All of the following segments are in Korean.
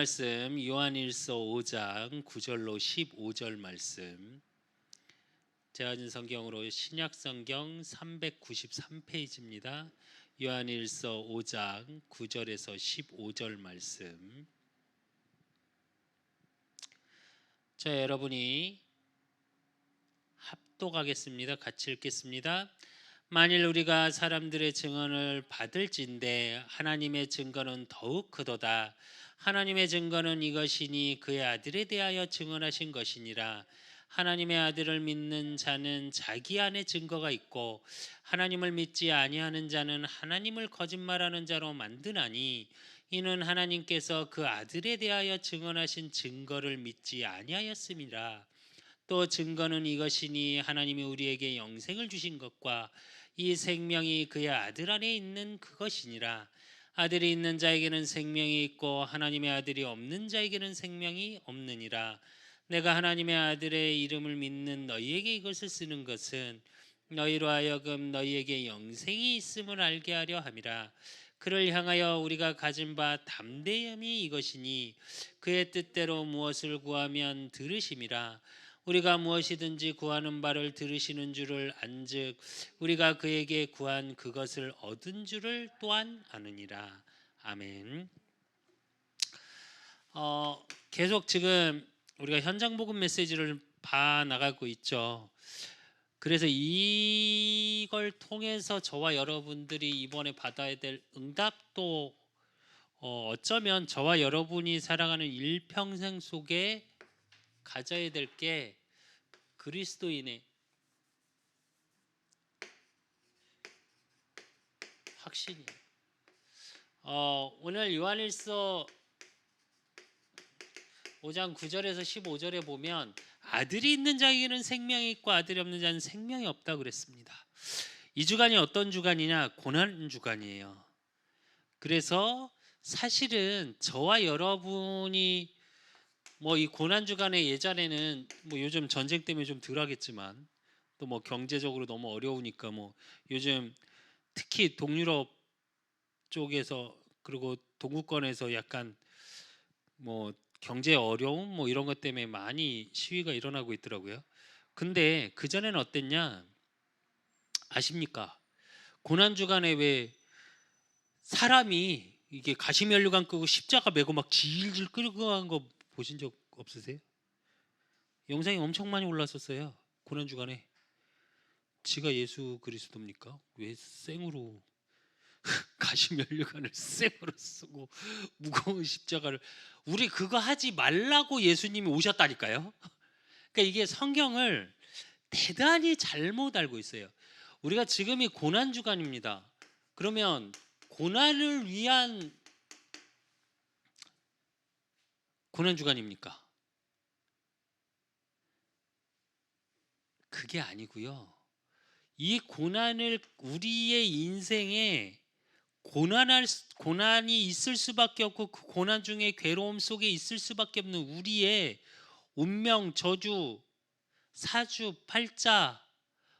말씀 요한일서 5장 9절로 15절 말씀, 제가 가진 성경으로 신약성경 393페이지입니다. 요한일서 5장 9절에서 15절 말씀. 자, 여러분이 합독하겠습니다. 같이 읽겠습니다. 만일 우리가 사람들의 증언을 받을진대 하나님의 증거는 더욱 크도다. 하나님의 증거는 이것이니 그의 아들에 대하여 증언하신 것이니라. 하나님의 아들을 믿는 자는 자기 안에 증거가 있고 하나님을 믿지 아니하는 자는 하나님을 거짓말하는 자로 만드나니, 이는 하나님께서 그 아들에 대하여 증언하신 증거를 믿지 아니하였음이라. 또 증거는 이것이니 하나님이 우리에게 영생을 주신 것과 이 생명이 그의 아들 안에 있는 그것이니라. 아들이 있는 자에게는 생명이 있고 하나님의 아들이 없는 자에게는 생명이 없느니라. 내가 하나님의 아들의 이름을 믿는 너희에게 이것을 쓰는 것은 너희로 하여금 너희에게 영생이 있음을 알게 하려 함이라. 그를 향하여 우리가 가진 바 담대함이 이것이니 그의 뜻대로 무엇을 구하면 들으심이라. 우리가 무엇이든지 구하는 바를 들으시는 줄을 안즉 우리가 그에게 구한 그것을 얻은 줄을 또한 아느니라. 아멘. 계속 지금 우리가 현장 복음 메시지를 봐 나가고 있죠. 그래서 이걸 통해서 저와 여러분들이 이번에 받아야 될 응답도 어쩌면 저와 여러분이 살아가는 일평생 속에 가져야 될 게 그리스도인의 확신이에요. 오늘 요한일서 5장 9절에서 15절에 보면 아들이 있는 자에게는 생명이 있고 아들이 없는 자는 생명이 없다고 그랬습니다. 이 주간이 어떤 주간이냐? 고난 주간이에요. 그래서 사실은 저와 여러분이 이 고난 주간에 예전에는 요즘 전쟁 때문에 좀 덜하겠지만 또 경제적으로 너무 어려우니까 요즘 특히 동유럽 쪽에서 그리고 동구권에서 약간 경제 어려움 이런 것 때문에 많이 시위가 일어나고 있더라고요. 근데 그 전에는 어땠냐 아십니까? 고난 주간에 왜 사람이 이게 가시면류관 끄고 십자가 메고 막 질질 끌고 간 거 보신 적 없으세요? 영상이 엄청 많이 올랐었어요. 고난 주간에. 지가 예수 그리스도입니까? 왜 생으로 가시면류관을 생으로 쓰고 무거운 십자가를, 우리 그거 하지 말라고 예수님이 오셨다니까요. 그러니까 이게 성경을 대단히 잘못 알고 있어요. 우리가 지금이 고난 주간입니다. 그러면 고난을 위한 고난 주간입니까? 그게 아니고요. 이 고난을 우리의 인생에 고난이 있을 수밖에 없고 그 고난 중에 괴로움 속에 있을 수밖에 없는 우리의 운명, 저주, 사주, 팔자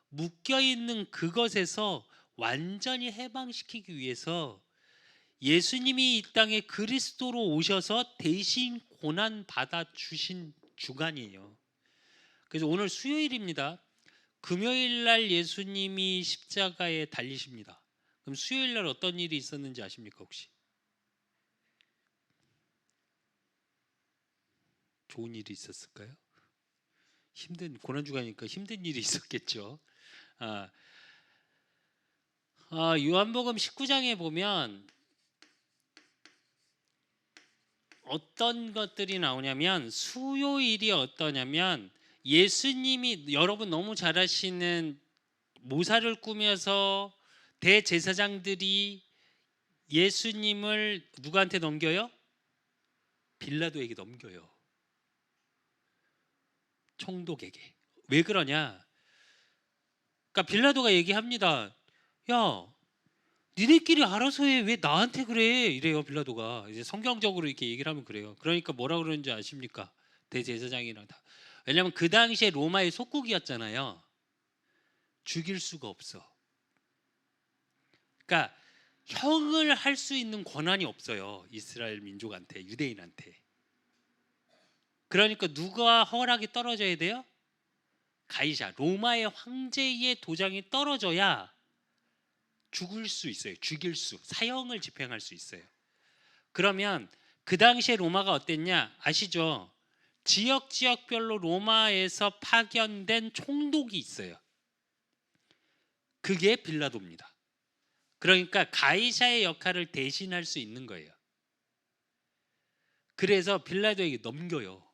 묶여 있는 그것에서 완전히 해방시키기 위해서 예수님이 이 땅에 그리스도로 오셔서 대신 고난 받아 주신 주간이에요. 그래서 오늘 수요일입니다. 금요일 날 예수님이 십자가에 달리십니다. 그럼 수요일 날 어떤 일이 있었는지 아십니까 혹시? 좋은 일이 있었을까요? 힘든 고난 주간이니까 힘든 일이 있었겠죠. 요한복음 19장에 보면 어떤 것들이 나오냐면, 수요일이 어떠냐면 예수님이, 여러분 너무 잘 아시는 모사를 꾸며서 대제사장들이 예수님을 누구한테 넘겨요? 빌라도에게 넘겨요. 총독에게. 왜 그러냐? 그러니까 빌라도가 얘기합니다. 야, 니네끼리 알아서 해. 왜 나한테 그래? 이래요 빌라도가. 이제 성경적으로 이렇게 얘기를 하면 그래요. 그러니까 뭐라 그러는지 아십니까? 대제사장이랑 다. 왜냐하면 그 당시에 로마의 속국이었잖아요. 죽일 수가 없어. 그러니까 형을 할 수 있는 권한이 없어요. 이스라엘 민족한테, 유대인한테. 그러니까 누가 허락이 떨어져야 돼요? 가이사, 로마의 황제의 도장이 떨어져야 죽을 수 있어요. 사형을 집행할 수 있어요. 그러면 그 당시에 로마가 어땠냐 아시죠? 지역별로 로마에서 파견된 총독이 있어요. 그게 빌라도입니다. 그러니까 가이사의 역할을 대신할 수 있는 거예요. 그래서 빌라도에게 넘겨요.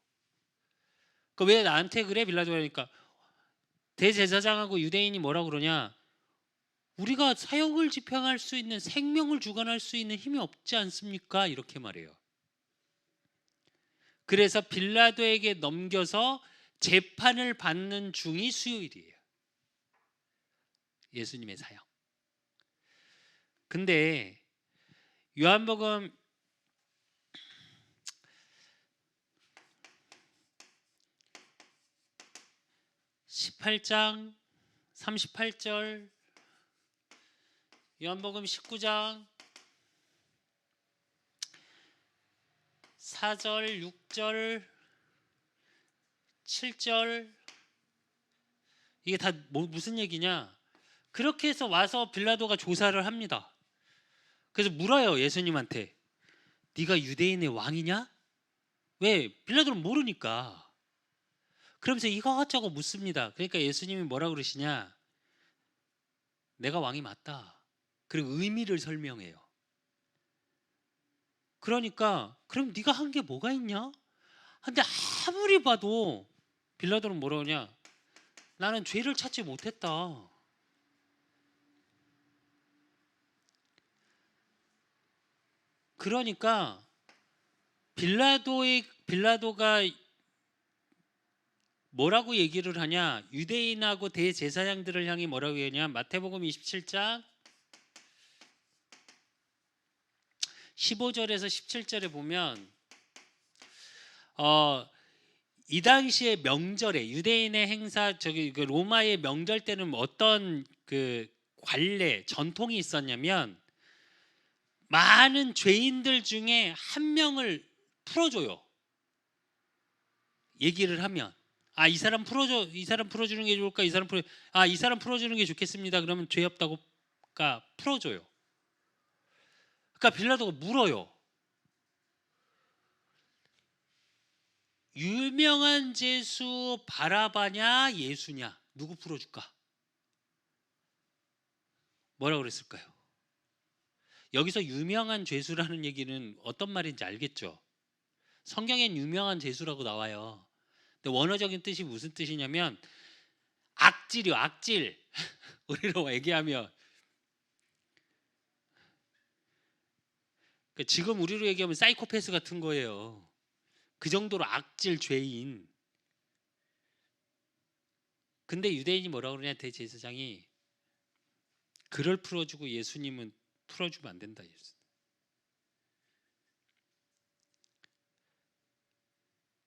왜 나한테 그래? 빌라도가 그러니까 대제사장하고 유대인이 뭐라고 그러냐? 우리가 사형을 집행할 수 있는, 생명을 주관할 수 있는 힘이 없지 않습니까? 이렇게 말해요. 그래서 빌라도에게 넘겨서 재판을 받는 중이 수요일이에요. 예수님의 사형. 근데 요한복음 18장 38절, 요한복음 19장 4절, 6절, 7절, 이게 다 무슨 얘기냐? 그렇게 해서 와서 빌라도가 조사를 합니다. 그래서 물어요, 예수님한테. 네가 유대인의 왕이냐? 왜? 빌라도는 모르니까. 그러면서 이것저것 묻습니다. 그러니까 예수님이 뭐라고 그러시냐? 내가 왕이 맞다. 그리고 의미를 설명해요. 그러니까 그럼 네가 한 게 뭐가 있냐? 근데 아무리 봐도 빌라도는 뭐라고 하냐? 나는 죄를 찾지 못했다. 그러니까 빌라도가 뭐라고 얘기를 하냐? 유대인하고 대제사장들을 향해 뭐라고 얘기하냐? 마태복음 27장 15절에서 17절에 보면 이 당시의 명절에 유대인의 행사 그 로마의 명절 때는 어떤 그 관례 전통이 있었냐면 많은 죄인들 중에 한 명을 풀어줘요. 얘기를 하면 이 사람 풀어주는 게 좋을까? 이 사람 풀어주는 게 좋겠습니다. 그러면 죄 없다고 풀어줘요. 그러니까 빌라도가 물어요. 유명한 죄수 바라바냐 예수냐 누구 풀어줄까? 뭐라고 그랬을까요? 여기서 유명한 죄수라는 얘기는 어떤 말인지 알겠죠? 성경엔 유명한 죄수라고 나와요. 근데 원어적인 뜻이 무슨 뜻이냐면 악질이요, 악질. 우리로 얘기하면 지금 우리로 얘기하면 사이코패스 같은 거예요. 그 정도로 악질 죄인. 근데 유대인이 뭐라고 그러냐? 대제사장이 그를 풀어주고 예수님은 풀어주면 안 된다.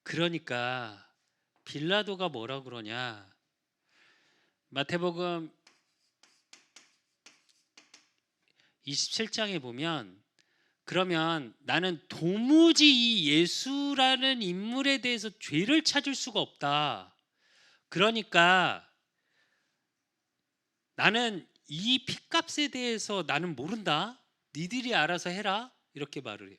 그러니까 빌라도가 뭐라고 그러냐? 마태복음 27장에 보면 그러면 나는 도무지 이 예수라는 인물에 대해서 죄를 찾을 수가 없다. 그러니까 나는 이 핏값에 대해서 나는 모른다. 니들이 알아서 해라. 이렇게 말을 해요.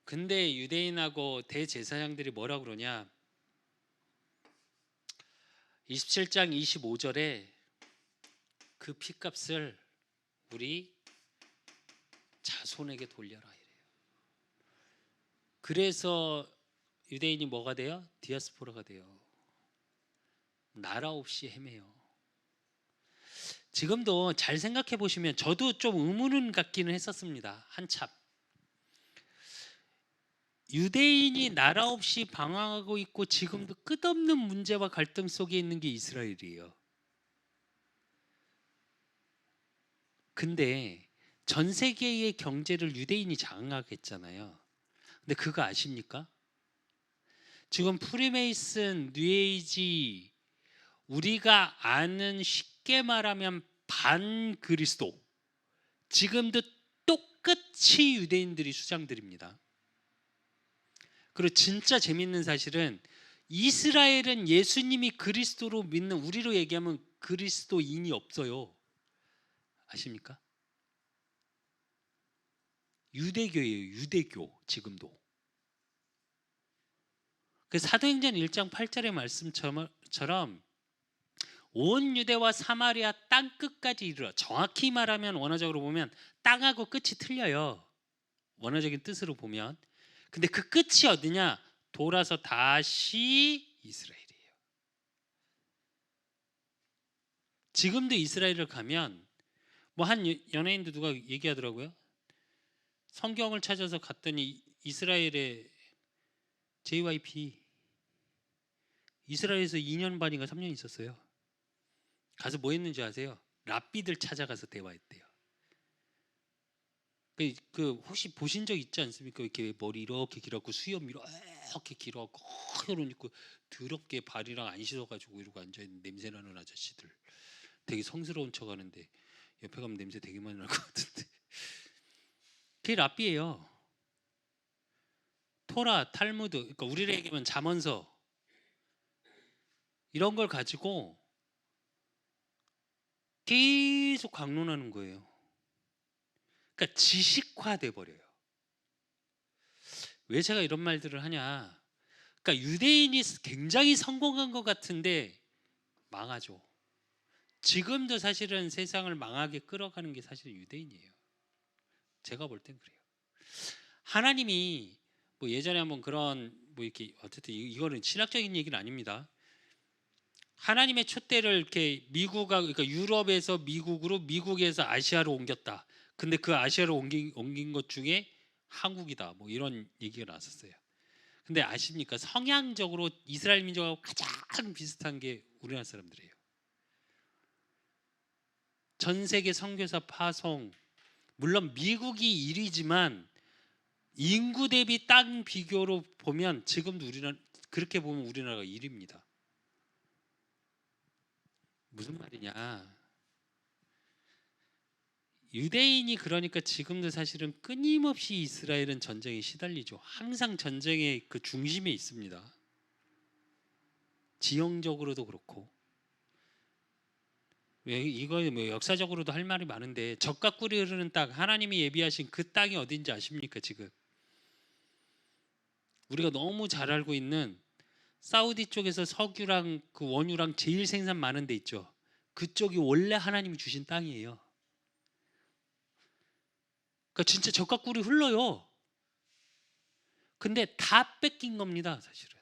근데 유대인하고 대제사장들이 뭐라 그러냐? 27장 25절에 그 핏값을 우리 자손에게 돌려라 이래요. 그래서 유대인이 뭐가 돼요? 디아스포라가 돼요. 나라 없이 헤매요. 지금도 잘 생각해 보시면 저도 좀 의문은 갖기는 했었습니다. 한참. 유대인이 나라 없이 방황하고 있고 지금도 끝없는 문제와 갈등 속에 있는 게 이스라엘이에요. 근데 전 세계의 경제를 유대인이 장악했잖아요. 근데 그거 아십니까? 지금 프리메이슨, 뉴에이지, 우리가 아는 쉽게 말하면 반그리스도, 지금도 똑같이 유대인들이 수장들입니다. 그리고 진짜 재밌는 사실은 이스라엘은 예수님이 그리스도로 믿는, 우리로 얘기하면 그리스도인이 없어요. 아십니까? 유대교예요. 유대교. 지금도. 그 사도행전 1장 8절의 말씀처럼 온 유대와 사마리아 땅 끝까지 이르러, 정확히 말하면 원어적으로 보면 땅하고 끝이 틀려요. 원어적인 뜻으로 보면. 근데 그 끝이 어디냐? 돌아서 다시 이스라엘이에요. 지금도 이스라엘을 가면 뭐 한 연예인도 누가 얘기하더라고요. 성경을 찾아서 갔더니 이스라엘의 JYP 이스라엘에서 2년 반인가 3년 있었어요. 가서 뭐 했는지 아세요? 랍비들 찾아가서 대화했대요. 그 혹시 보신 적 있지 않습니까? 이렇게 머리 이렇게 길었고 수염 이렇게 길었고 허연 옷 입고 더럽게 발이랑 안 씻어가지고 이러고 앉아있는 냄새나는 아저씨들, 되게 성스러운 척하는데 옆에 가면 냄새 되게 많이 날 것 같은데 그게 랍비예요. 토라, 탈무드, 그러니까 우리로 얘기하면 잠언서, 이런 걸 가지고 계속 강론하는 거예요. 그러니까 지식화돼 버려요. 왜 제가 이런 말들을 하냐? 그러니까 유대인이 굉장히 성공한 것 같은데 망하죠. 지금도 사실은 세상을 망하게 끌어가는 게 사실 유대인이에요. 제가 볼 땐 그래요. 하나님이 뭐 예전에 한번 그런 뭐 이렇게, 어쨌든 이거는 신학적인 얘기는 아닙니다. 하나님의 촛대를 이렇게 그러니까 유럽에서 미국으로, 미국에서 아시아로 옮겼다. 근데 그 아시아로 옮긴 것 중에 한국이다. 뭐 이런 얘기가 나왔었어요. 근데 아십니까? 성향적으로 이스라엘 민족하고 가장 비슷한 게 우리나라 사람들이에요. 전 세계 선교사 파송, 물론 미국이 1위지만 인구 대비 땅 비교로 보면 지금도 우리나라, 그렇게 보면 우리나라가 1위입니다. 무슨 말이냐? 유대인이 그러니까 지금도 사실은 끊임없이 이스라엘은 전쟁에 시달리죠. 항상 전쟁의 그 중심에 있습니다. 지형적으로도 그렇고. 이거 뭐 역사적으로도 할 말이 많은데, 젖과 꿀이 흐르는 땅, 하나님이 예비하신 그 땅이 어딘지 아십니까? 지금 우리가 너무 잘 알고 있는 사우디 쪽에서 석유랑 그 원유랑 제일 생산 많은 데 있죠. 그쪽이 원래 하나님이 주신 땅이에요. 그러니까 진짜 젖과 꿀이 흘러요. 근데 다 뺏긴 겁니다, 사실은.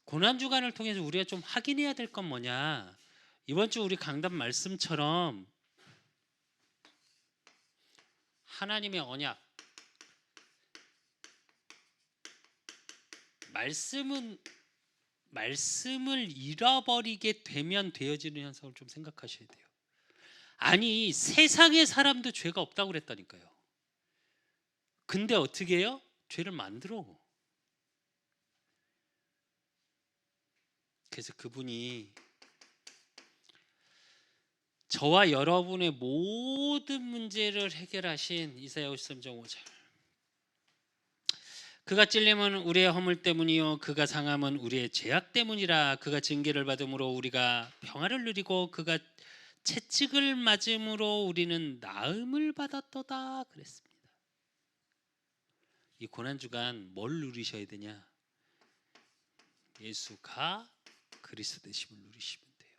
고난 주간을 통해서 우리가 좀 확인해야 될 건 뭐냐? 이번 주 우리 강단 말씀처럼 하나님의 언약, 말씀을 잃어버리게 되면 되어지는 현상을 좀 생각하셔야 돼요. 아니, 세상의 사람도 죄가 없다고 그랬다니까요. 근데 어떻게 해요? 죄를 만들어. 그래서 그분이 저와 여러분의 모든 문제를 해결하신 이사야 53장 5절. 그가 찔림은 우리의 허물 때문이요 그가 상함은 우리의 죄악 때문이라. 그가 징계를 받음으로 우리가 평화를 누리고 그가 채찍을 맞음으로 우리는 나음을 받았도다 그랬습니다. 이 고난주간 뭘 누리셔야 되냐? 예수가 그리스도 되심을 누리시면 돼요.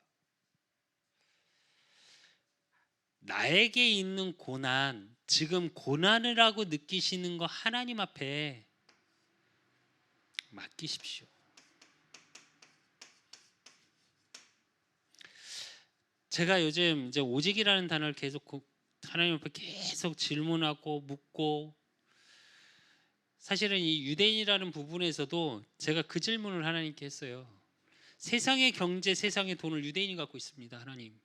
나에게 있는 고난, 지금 고난이라고 느끼시는 거 하나님 앞에 맡기십시오. 제가 요즘 이제 오직이라는 단어를 계속 하나님 앞에 계속 질문하고 묻고, 사실은 이 유대인이라는 부분에서도 제가 그 질문을 하나님께 했어요. 세상의 경제, 세상의 돈을 유대인이 갖고 있습니다. 하나님,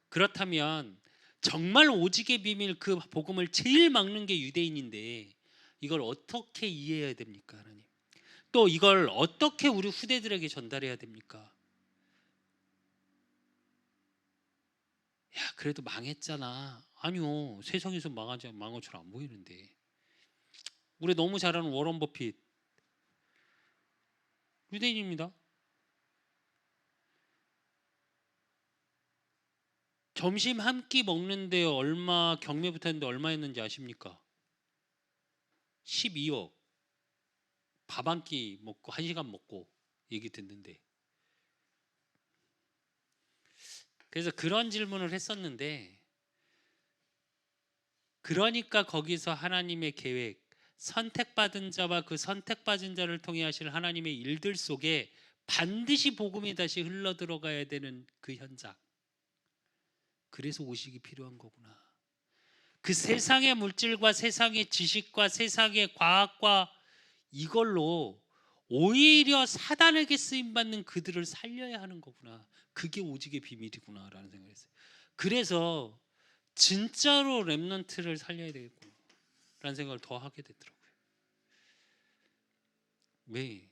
그렇다면 정말 오직의 비밀, 그 복음을 제일 막는 게 유대인인데 이걸 어떻게 이해해야 됩니까? 하나님, 또 이걸 어떻게 우리 후대들에게 전달해야 됩니까? 야, 그래도 망했잖아. 아니요, 세상에서 망한 것처럼 안 보이는데. 우리 너무 잘 아는 워런 버핏 유대인입니다. 점심 한 끼 먹는데 얼마 경매 붙었는데 얼마 했는지 아십니까? 12억. 밥 한 끼 먹고 1시간 먹고 얘기 듣는데. 그래서 그런 질문을 했었는데, 그러니까 거기서 하나님의 계획, 선택받은 자와 그 선택받은 자를 통해 하실 하나님의 일들 속에 반드시 복음이 다시 흘러 들어가야 되는 그 현장. 그래서 오식이 필요한 거구나. 그 세상의 물질과 세상의 지식과 세상의 과학과 이걸로 오히려 사단에게 쓰임 받는 그들을 살려야 하는 거구나. 그게 오직의 비밀이구나라는 생각을 했어요. 그래서 진짜로 렘넌트를 살려야 되겠구나라는 생각을 더 하게 되더라고요. 왜?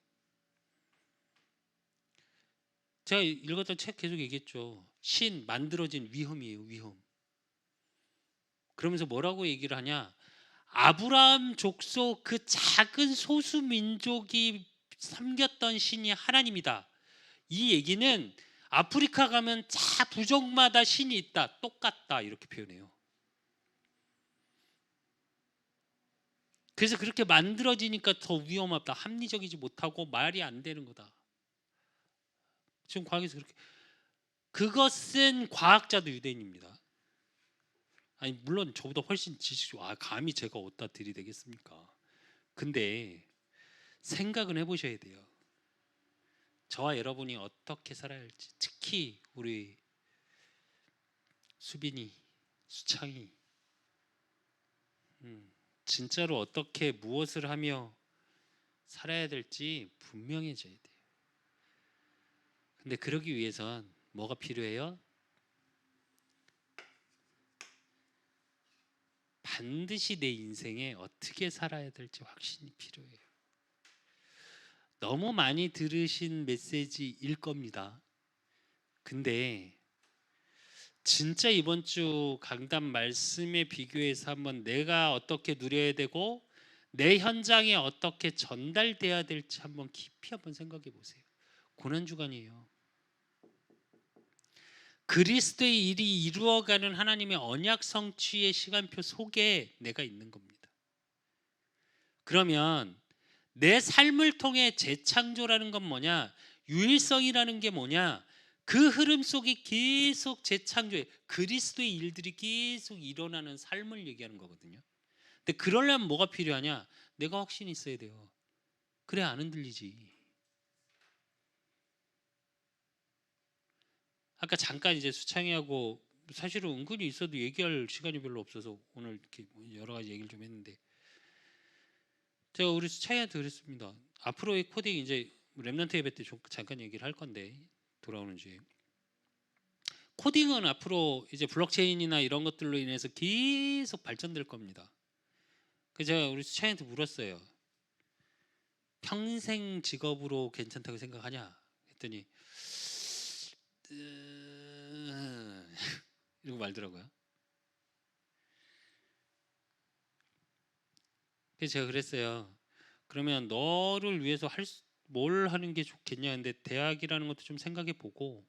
제가 읽었던 책 계속 얘기했죠. 신 만들어진 위험이에요. 위험. 그러면서 뭐라고 얘기를 하냐? 아브라함 족속 그 작은 소수 민족이 섬겼던 신이 하나님이다. 이 얘기는 아프리카 가면 자 부족마다 신이 있다. 똑같다. 이렇게 표현해요. 그래서 그렇게 만들어지니까 더 위험하다. 합리적이지 못하고 말이 안 되는 거다. 지금 과학에서 그렇게. 그것은 과학자도 유대인입니다. 아니 물론 저보다 훨씬 지식적. 감히 제가 어디다 들이대겠습니까? 근데 생각은 해보셔야 돼요. 저와 여러분이 어떻게 살아야 할지, 특히 우리 수빈이, 수창이, 진짜로 어떻게 무엇을 하며 살아야 될지 분명해져야 돼요. 근데 그러기 위해선 뭐가 필요해요? 반드시 내 인생에 어떻게 살아야 될지 확신이 필요해요. 너무 많이 들으신 메시지일 겁니다. 근데 진짜 이번 주 강단 말씀에 비교해서 한번 내가 어떻게 누려야 되고 내 현장에 어떻게 전달돼야 될지 한번 깊이 한번 생각해 보세요. 고난주간이에요. 그리스도의 일이 이루어가는 하나님의 언약 성취의 시간표 속에 내가 있는 겁니다. 그러면 내 삶을 통해 재창조라는 건 뭐냐? 유일성이라는 게 뭐냐? 그 흐름 속에 계속 재창조해 그리스도의 일들이 계속 일어나는 삶을 얘기하는 거거든요. 근데 그러려면 뭐가 필요하냐? 내가 확신이 있어야 돼요. 그래 안 흔들리지. 아까 잠깐 이제 수창이하고 사실은 은근히 있어도 얘기할 시간이 별로 없어서 오늘 이렇게 여러 가지 얘기를 좀 했는데, 제가 우리 수창이한테 그랬습니다. 앞으로의 코딩 이제 랩넌트 예배 때 잠깐 얘기를 할 건데 돌아오는지. 코딩은 앞으로 이제 블록체인이나 이런 것들로 인해서 계속 발전될 겁니다. 그래서 제가 우리 수창이한테 물었어요. 평생 직업으로 괜찮다고 생각하냐? 했더니 이러고 말더라고요. 그래서 제가 그랬어요. 그러면 너를 위해서 뭘 하는 게 좋겠냐? 근데 대학이라는 것도 좀 생각해 보고,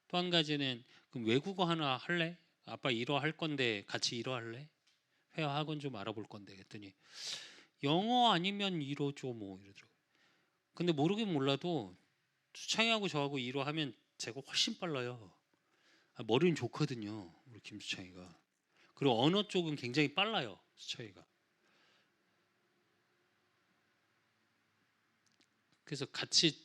또 한 가지는 그럼 외국어 하나 할래? 아빠 1어 할 건데 같이 1어 할래? 회화 학원 좀 알아볼 건데. 했더니 영어 아니면 1어죠 뭐 이러더라고요. 근데 모르긴 몰라도 수창이하고 저하고 1어 하면 제가 훨씬 빨라요. 머리는 좋거든요 우리 김수창이가. 그리고 언어 쪽은 굉장히 빨라요 수창이가. 그래서 같이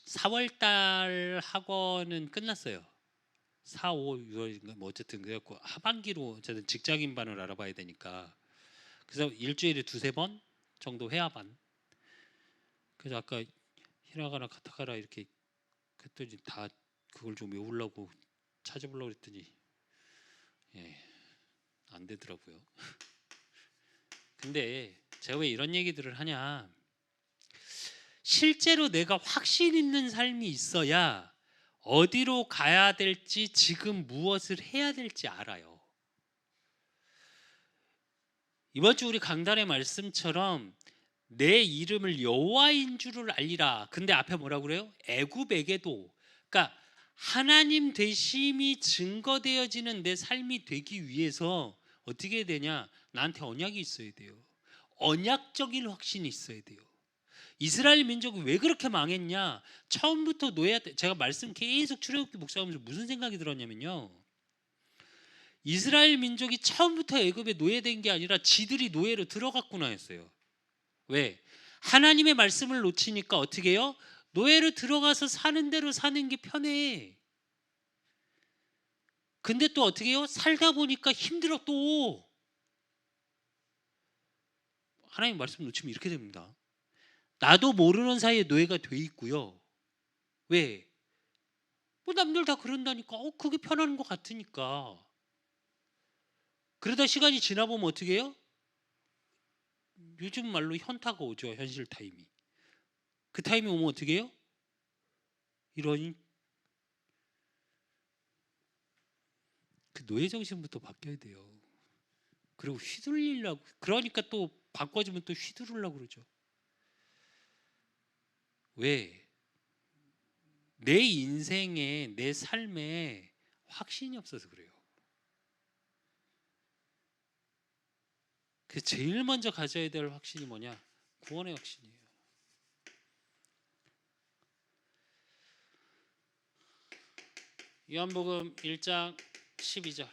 4월달 학원은 끝났어요. 4, 5, 6월인가 뭐 어쨌든 그래갖고 하반기로 저는 직장인반을 알아봐야 되니까, 그래서 일주일에 2-3번 정도 회화반. 그래서 아까 히라가나 카타카나 이렇게 했더니 다 그걸 좀 외우려고 찾아보려고 했더니 안 되더라고요. 근데 제가 왜 이런 얘기들을 하냐? 실제로 내가 확신 있는 삶이 있어야 어디로 가야 될지 지금 무엇을 해야 될지 알아요. 이번 주 우리 강단의 말씀처럼 내 이름을 여호와인 줄을 알리라. 근데 앞에 뭐라고 그래요? 애굽에게도. 그러니까 하나님 되심이 증거되어지는 내 삶이 되기 위해서 어떻게 해야 되냐? 나한테 언약이 있어야 돼요. 언약적인 확신이 있어야 돼요. 이스라엘 민족이 왜 그렇게 망했냐? 처음부터 제가 말씀 계속 출애굽기 묵상하면서 무슨 생각이 들었냐면요. 이스라엘 민족이 처음부터 애굽에 노예된 게 아니라 지들이 노예로 들어갔구나 했어요. 왜? 하나님의 말씀을 놓치니까 어떻게 해요? 노예로 들어가서 사는 대로 사는 게 편해. 근데 또 어떻게 해요? 살다 보니까 힘들어 또. 하나님 말씀 놓치면 이렇게 됩니다. 나도 모르는 사이에 노예가 돼 있고요. 왜? 뭐 남들 다 그런다니까. 그게 편한 것 같으니까. 그러다 시간이 지나보면 어떻게 해요? 요즘 말로 현타가 오죠. 현실 타임이. 그 타임이 오면 어떻게 해요? 이런 그 노예 정신부터 바뀌어야 돼요. 그리고 휘둘리려고, 그러니까 또 바꿔주면 또 휘두르려고 그러죠. 왜? 내 인생에, 내 삶에 확신이 없어서 그래요. 그 제일 먼저 가져야 될 확신이 뭐냐? 구원의 확신이에요. 요한복음 1장 12절.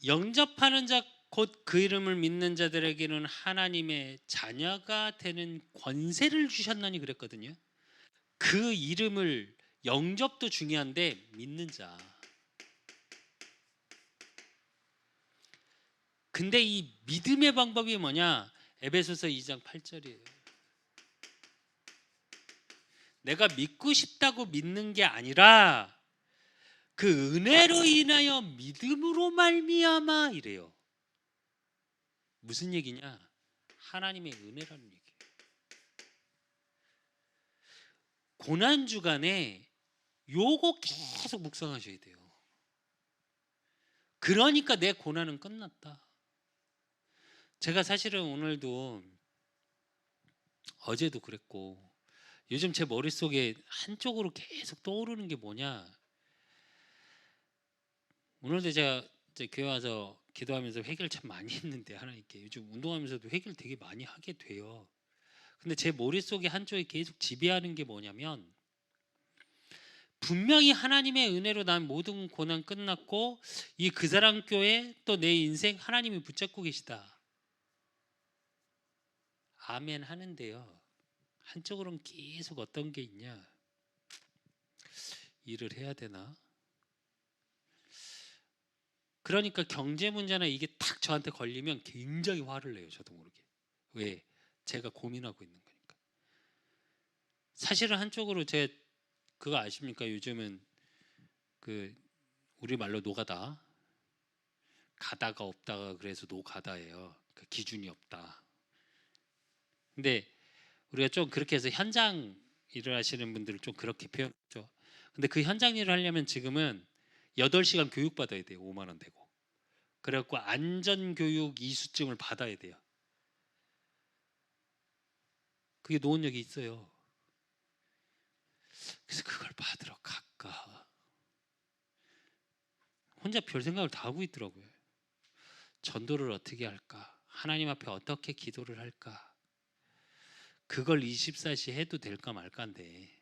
영접하는 자 곧 그 이름을 믿는 자들에게는 하나님의 자녀가 되는 권세를 주셨나니 그랬거든요. 그 이름을, 영접도 중요한데 믿는 자. 근데 이 믿음의 방법이 뭐냐? 에베소서 2장 8절이에요. 내가 믿고 싶다고 믿는 게 아니라 그 은혜로 인하여 믿음으로 말미암아 이래요. 무슨 얘기냐? 하나님의 은혜라는 얘기예요. 고난 주간에 요거 계속 묵상하셔야 돼요. 그러니까 내 고난은 끝났다. 제가 사실은 오늘도, 어제도 그랬고, 요즘 제 머릿속에 한쪽으로 계속 떠오르는 게 뭐냐? 오늘도 제가 이제 교회 와서 기도하면서 회개를 참 많이 했는데, 하나님께 요즘 운동하면서도 회개를 되게 많이 하게 돼요. 근데 제 머릿속에 한쪽에 계속 지배하는 게 뭐냐면, 분명히 하나님의 은혜로 난 모든 고난 끝났고 이 그 사람 교회 또 내 인생 하나님이 붙잡고 계시다. 아멘 하는데요. 한쪽으로는 계속 어떤 게 있냐? 일을 해야 되나? 그러니까 경제 문제나 이게 탁 저한테 걸리면 굉장히 화를 내요. 저도 모르게. 왜? 제가 고민하고 있는 거니까. 사실은 한쪽으로 제 그거 아십니까? 요즘은 그 우리 말로 노가다, 가다가 없다가 그래서 노가다예요. 그 기준이 없다. 근데 우리가 좀 그렇게 해서 현장 일을 하시는 분들을 좀 그렇게 표현했죠. 근데 그 현장 일을 하려면 지금은 8시간 교육 받아야 돼요. 5만 원 되고. 그래갖고 안전교육 이수증을 받아야 돼요. 그게 노원역이 있어요. 그래서 그걸 받으러 갈까? 혼자 별 생각을 다 하고 있더라고요. 전도를 어떻게 할까? 하나님 앞에 어떻게 기도를 할까? 그걸 24시 해도 될까 말까인데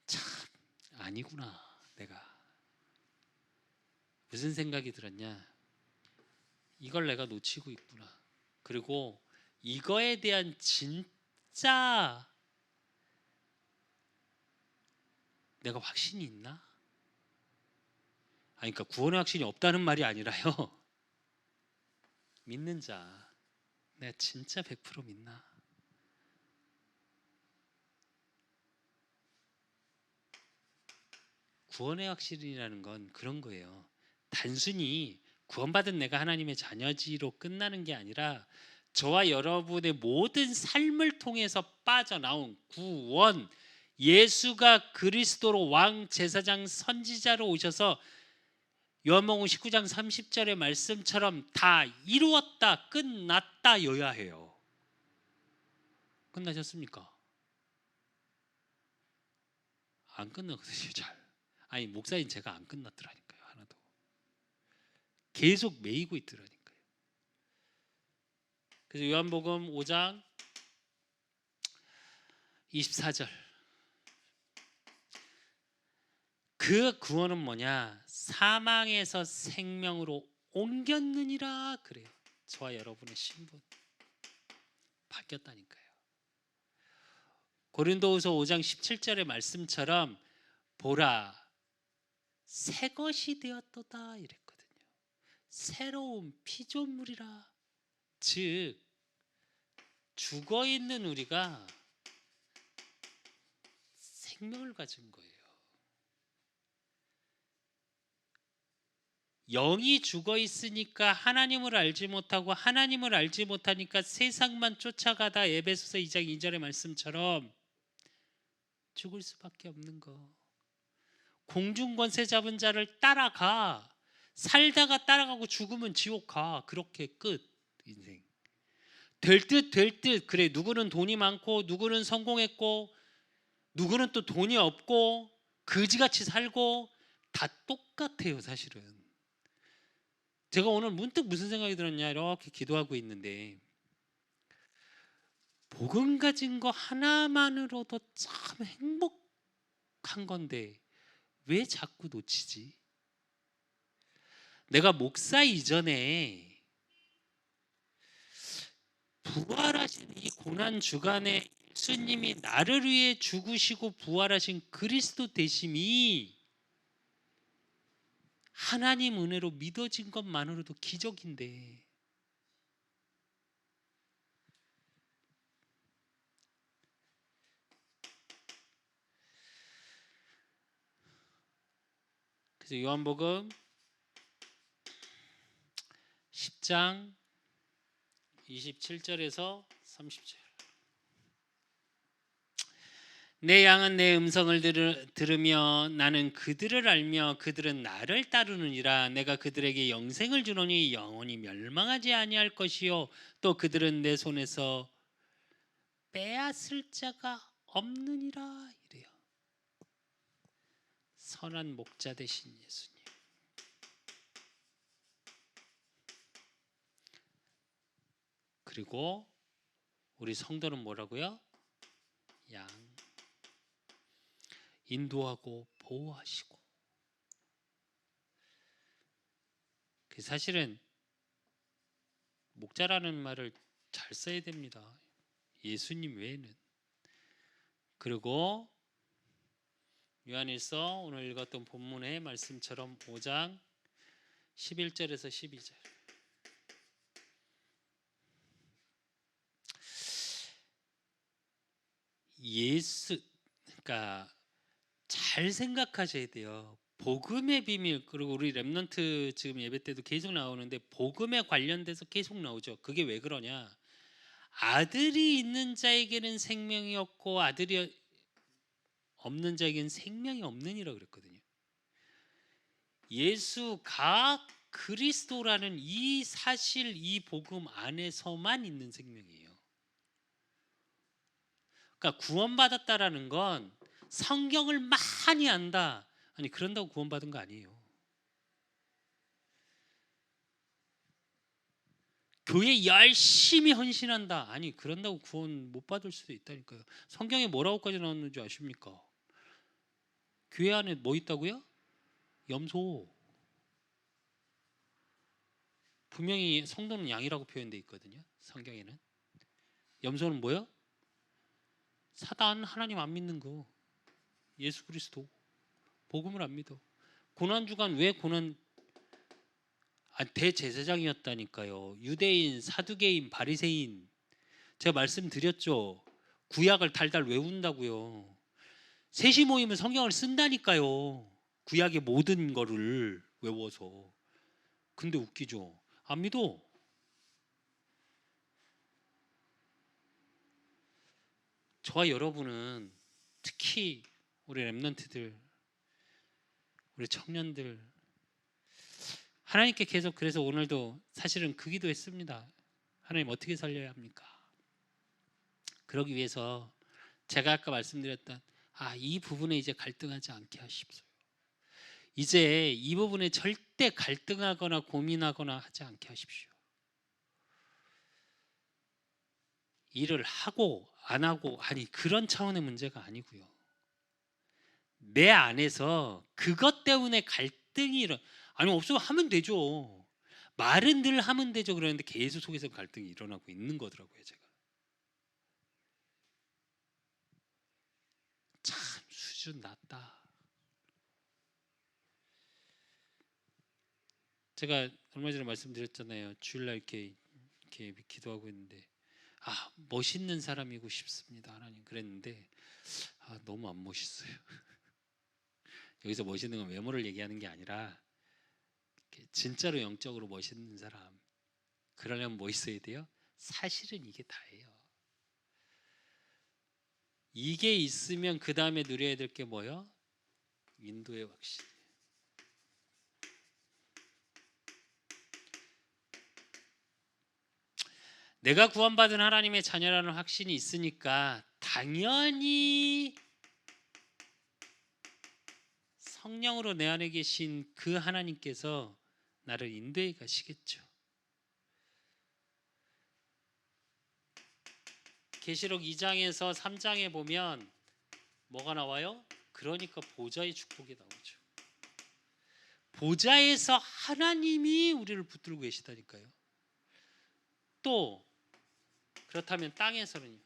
참 아니구나. 내가 무슨 생각이 들었냐? 이걸 내가 놓치고 있구나. 그리고 이거에 대한 진짜 내가 확신이 있나? 아니, 그러니까 구원의 확신이 없다는 말이 아니라요. 믿는 자, 내가 진짜 100% 믿나? 구원의 확신이라는 건 그런 거예요. 단순히 구원받은 내가 하나님의 자녀지로 끝나는 게 아니라 저와 여러분의 모든 삶을 통해서 빠져나온 구원, 예수가 그리스도로 왕 제사장 선지자로 오셔서 요한복음 19장 30절의 말씀처럼 다 이루었다, 끝났다여야 해요. 끝나셨습니까? 안 끝나거든요. 잘. 아니 목사님 제가 안 끝났더라니까요. 하나도. 계속 매이고 있더라니까요. 그래서 요한복음 5장 24절 그 구원은 뭐냐? 사망에서 생명으로 옮겼느니라 그래요. 저와 여러분의 신분 바뀌었다니까요. 고린도후서 5장 17절의 말씀처럼 보라 새 것이 되었도다 이랬거든요. 새로운 피조물이라. 즉 죽어 있는 우리가 생명을 가진 거예요. 영이 죽어 있으니까 하나님을 알지 못하고 하나님을 알지 못하니까 세상만 쫓아가다 에베소서 2장 2절의 말씀처럼 죽을 수밖에 없는 거. 공중 권세 잡은 자를 따라가. 살다가 따라가고 죽으면 지옥 가. 그렇게 끝. 인생. 될 듯 될 듯. 그래 누구는 돈이 많고 누구는 성공했고 누구는 또 돈이 없고 그지같이 살고 다 똑같아요 사실은. 제가 오늘 문득 무슨 생각이 들었냐 이렇게 기도하고 있는데 복음 가진 거 하나만으로도 참 행복한 건데 왜 자꾸 놓치지? 내가 목사 이전에 부활하신 이 고난 주간에 예수님이 나를 위해 죽으시고 부활하신 그리스도 되심이 하나님 은혜로 믿어진 것만으로도 기적인데 그래서 요한복음 10장 27절에서 30절 내 양은 내 음성을 들으며 나는 그들을 알며 그들은 나를 따르느니라. 내가 그들에게 영생을 주노니 영원히 멸망하지 아니할 것이요 또 그들은 내 손에서 빼앗을 자가 없느니라 이래요. 선한 목자 되신 예수님. 그리고 우리 성도는 뭐라고요? 양 인도하고 보호하시고. 사실은 목자라는 말을 잘 써야 됩니다. 예수님 외에는. 그리고 요한일서 오늘 읽었던 본문의 말씀처럼 5장 11절에서 12절 그러니까 잘 생각하셔야 돼요. 복음의 비밀. 그리고 우리 렘넌트 지금 예배 때도 계속 나오는데 복음에 관련돼서 계속 나오죠. 그게 왜 그러냐? 아들이 있는 자에게는 생명이 없고 아들이 없는 자에게는 생명이 없느니라 그랬거든요. 예수가 그리스도라는 이 사실, 이 복음 안에서만 있는 생명이에요. 그러니까 구원받았다라는 건 성경을 많이 안다. 아니 그런다고 구원받은 거 아니에요. 교회 열심히 헌신한다. 아니 그런다고 구원 못 받을 수도 있다니까요. 성경에 뭐라고까지 나왔는지 아십니까? 교회 안에 뭐 있다고요? 염소. 분명히 성도는 양이라고 표현되어 있거든요. 성경에는. 염소는 뭐요? 사단, 하나님 안 믿는 거. 예수 그리스도. 복음을 안 믿어. 고난주간 왜 고난 대제사장이었다니까요. 유대인, 사두개인, 바리새인. 제가 말씀드렸죠. 구약을 달달 외운다고요. 셋이 모이면 성경을 쓴다니까요. 구약의 모든 거를 외워서. 근데 웃기죠. 안 믿어. 저와 여러분은 특히 우리 렘넌트들, 우리 청년들, 하나님께 계속 그래서 오늘도 사실은 그 기도했습니다. 하나님 어떻게 살려야 합니까? 그러기 위해서 제가 아까 말씀드렸던 이 부분에 이제 갈등하지 않게 하십시오. 이제 이 부분에 절대 갈등하거나 고민하거나 하지 않게 하십시오. 일을 하고 안 하고 그런 차원의 문제가 아니고요. 내 안에서 그것 때문에 갈등이 없으면 하면 되죠. 말은 늘 하면 되죠. 그러는데 계속 속에서 갈등이 일어나고 있는 거더라고요. 제가 참 수준 낮다. 제가 얼마 전에 말씀드렸잖아요. 주일날 이렇게 기도하고 있는데 멋있는 사람이고 싶습니다. 하나님 그랬는데 너무 안 멋있어요. 여기서 멋있는 건 외모를 얘기하는 게 아니라 진짜로 영적으로 멋있는 사람 그러려면 뭐 있어야 돼요? 사실은 이게 다예요. 이게 있으면 그 다음에 누려야 될 게 뭐요? 인도의 확신. 내가 구원받은 하나님의 자녀라는 확신이 있으니까 당연히 성령으로 내 안에 계신 그 하나님께서 나를 인도해 가시겠죠. 계시록 2장에서 3장에 보면 뭐가 나와요? 그러니까 보좌의 축복이 나오죠. 보좌에서 하나님이 우리를 붙들고 계시다니까요. 또 그렇다면 땅에서는요.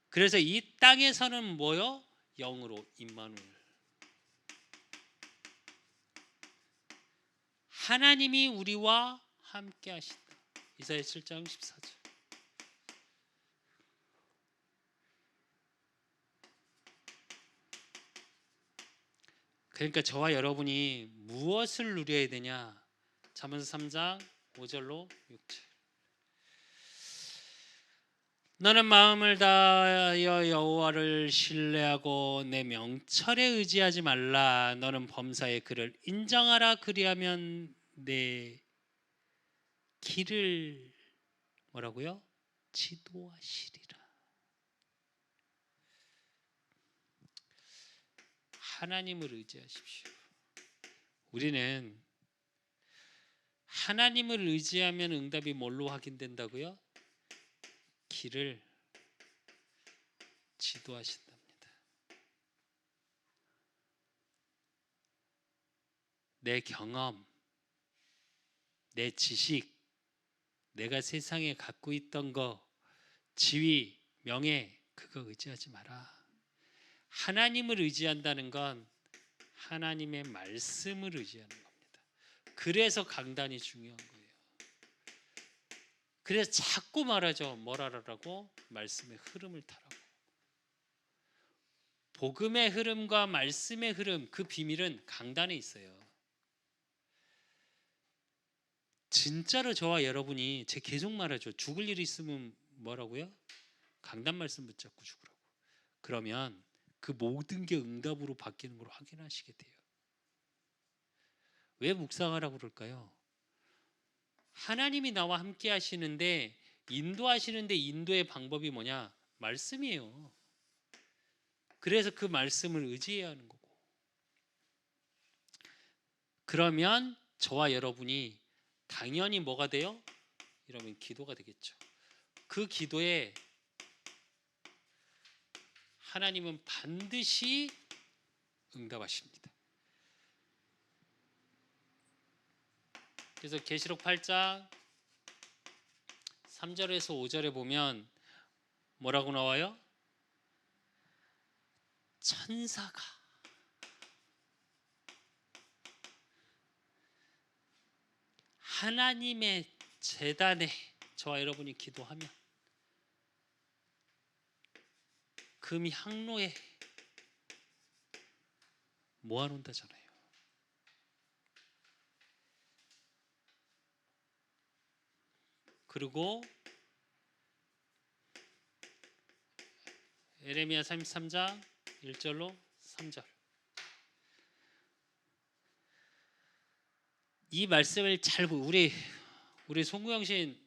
그래서 이 땅에서는 뭐요? 영으로 임마누엘. 하나님이 우리와 함께 하신다. 이사야 7장 14절. 그러니까 저와 여러분이 무엇을 누려야 되냐? 잠언서 3장 5절로 6절. 너는 마음을 다하여 여호와를 신뢰하고 내 명철에 의지하지 말라. 너는 범사의 그를 인정하라. 그리하면 내 길을 뭐라고요? 지도하시리라. 하나님을 의지하십시오. 우리는 하나님을 의지하면 응답이 뭘로 확인된다고요? 길을 지도하신답니다. 내 경험, 내 지식, 내가 세상에 갖고 있던 거, 지위, 명예, 그거 의지하지 마라. 하나님을 의지한다는 건 하나님의 말씀을 의지하는 겁니다. 그래서 강단이 중요한 거예요. 그래서 자꾸 말하죠. 뭘 하라고? 말씀의 흐름을 타라고. 복음의 흐름과 말씀의 흐름, 그 비밀은 강단에 있어요. 진짜로 저와 여러분이 제 계속 말하죠. 죽을 일이 있으면 뭐라고요? 강단 말씀 붙잡고 죽으라고. 그러면 그 모든 게 응답으로 바뀌는 걸 확인하시게 돼요. 왜 묵상하라고 그럴까요? 하나님이 나와 함께 하시는데 인도하시는데 인도의 방법이 뭐냐? 말씀이에요. 그래서 그 말씀을 의지해야 하는 거고. 그러면 저와 여러분이 당연히 뭐가 돼요? 이러면 기도가 되겠죠. 그 기도에 하나님은 반드시 응답하십니다. 그래서 계시록 8장 3절에서 5절에 보면 뭐라고 나와요? 천사가 하나님의 제단에 저와 여러분이 기도하면 금이 항로에 모아놓는다잖아요. 그리고 에레미야 33장 1절로 3절. 이 말씀을 잘 우리 송구영신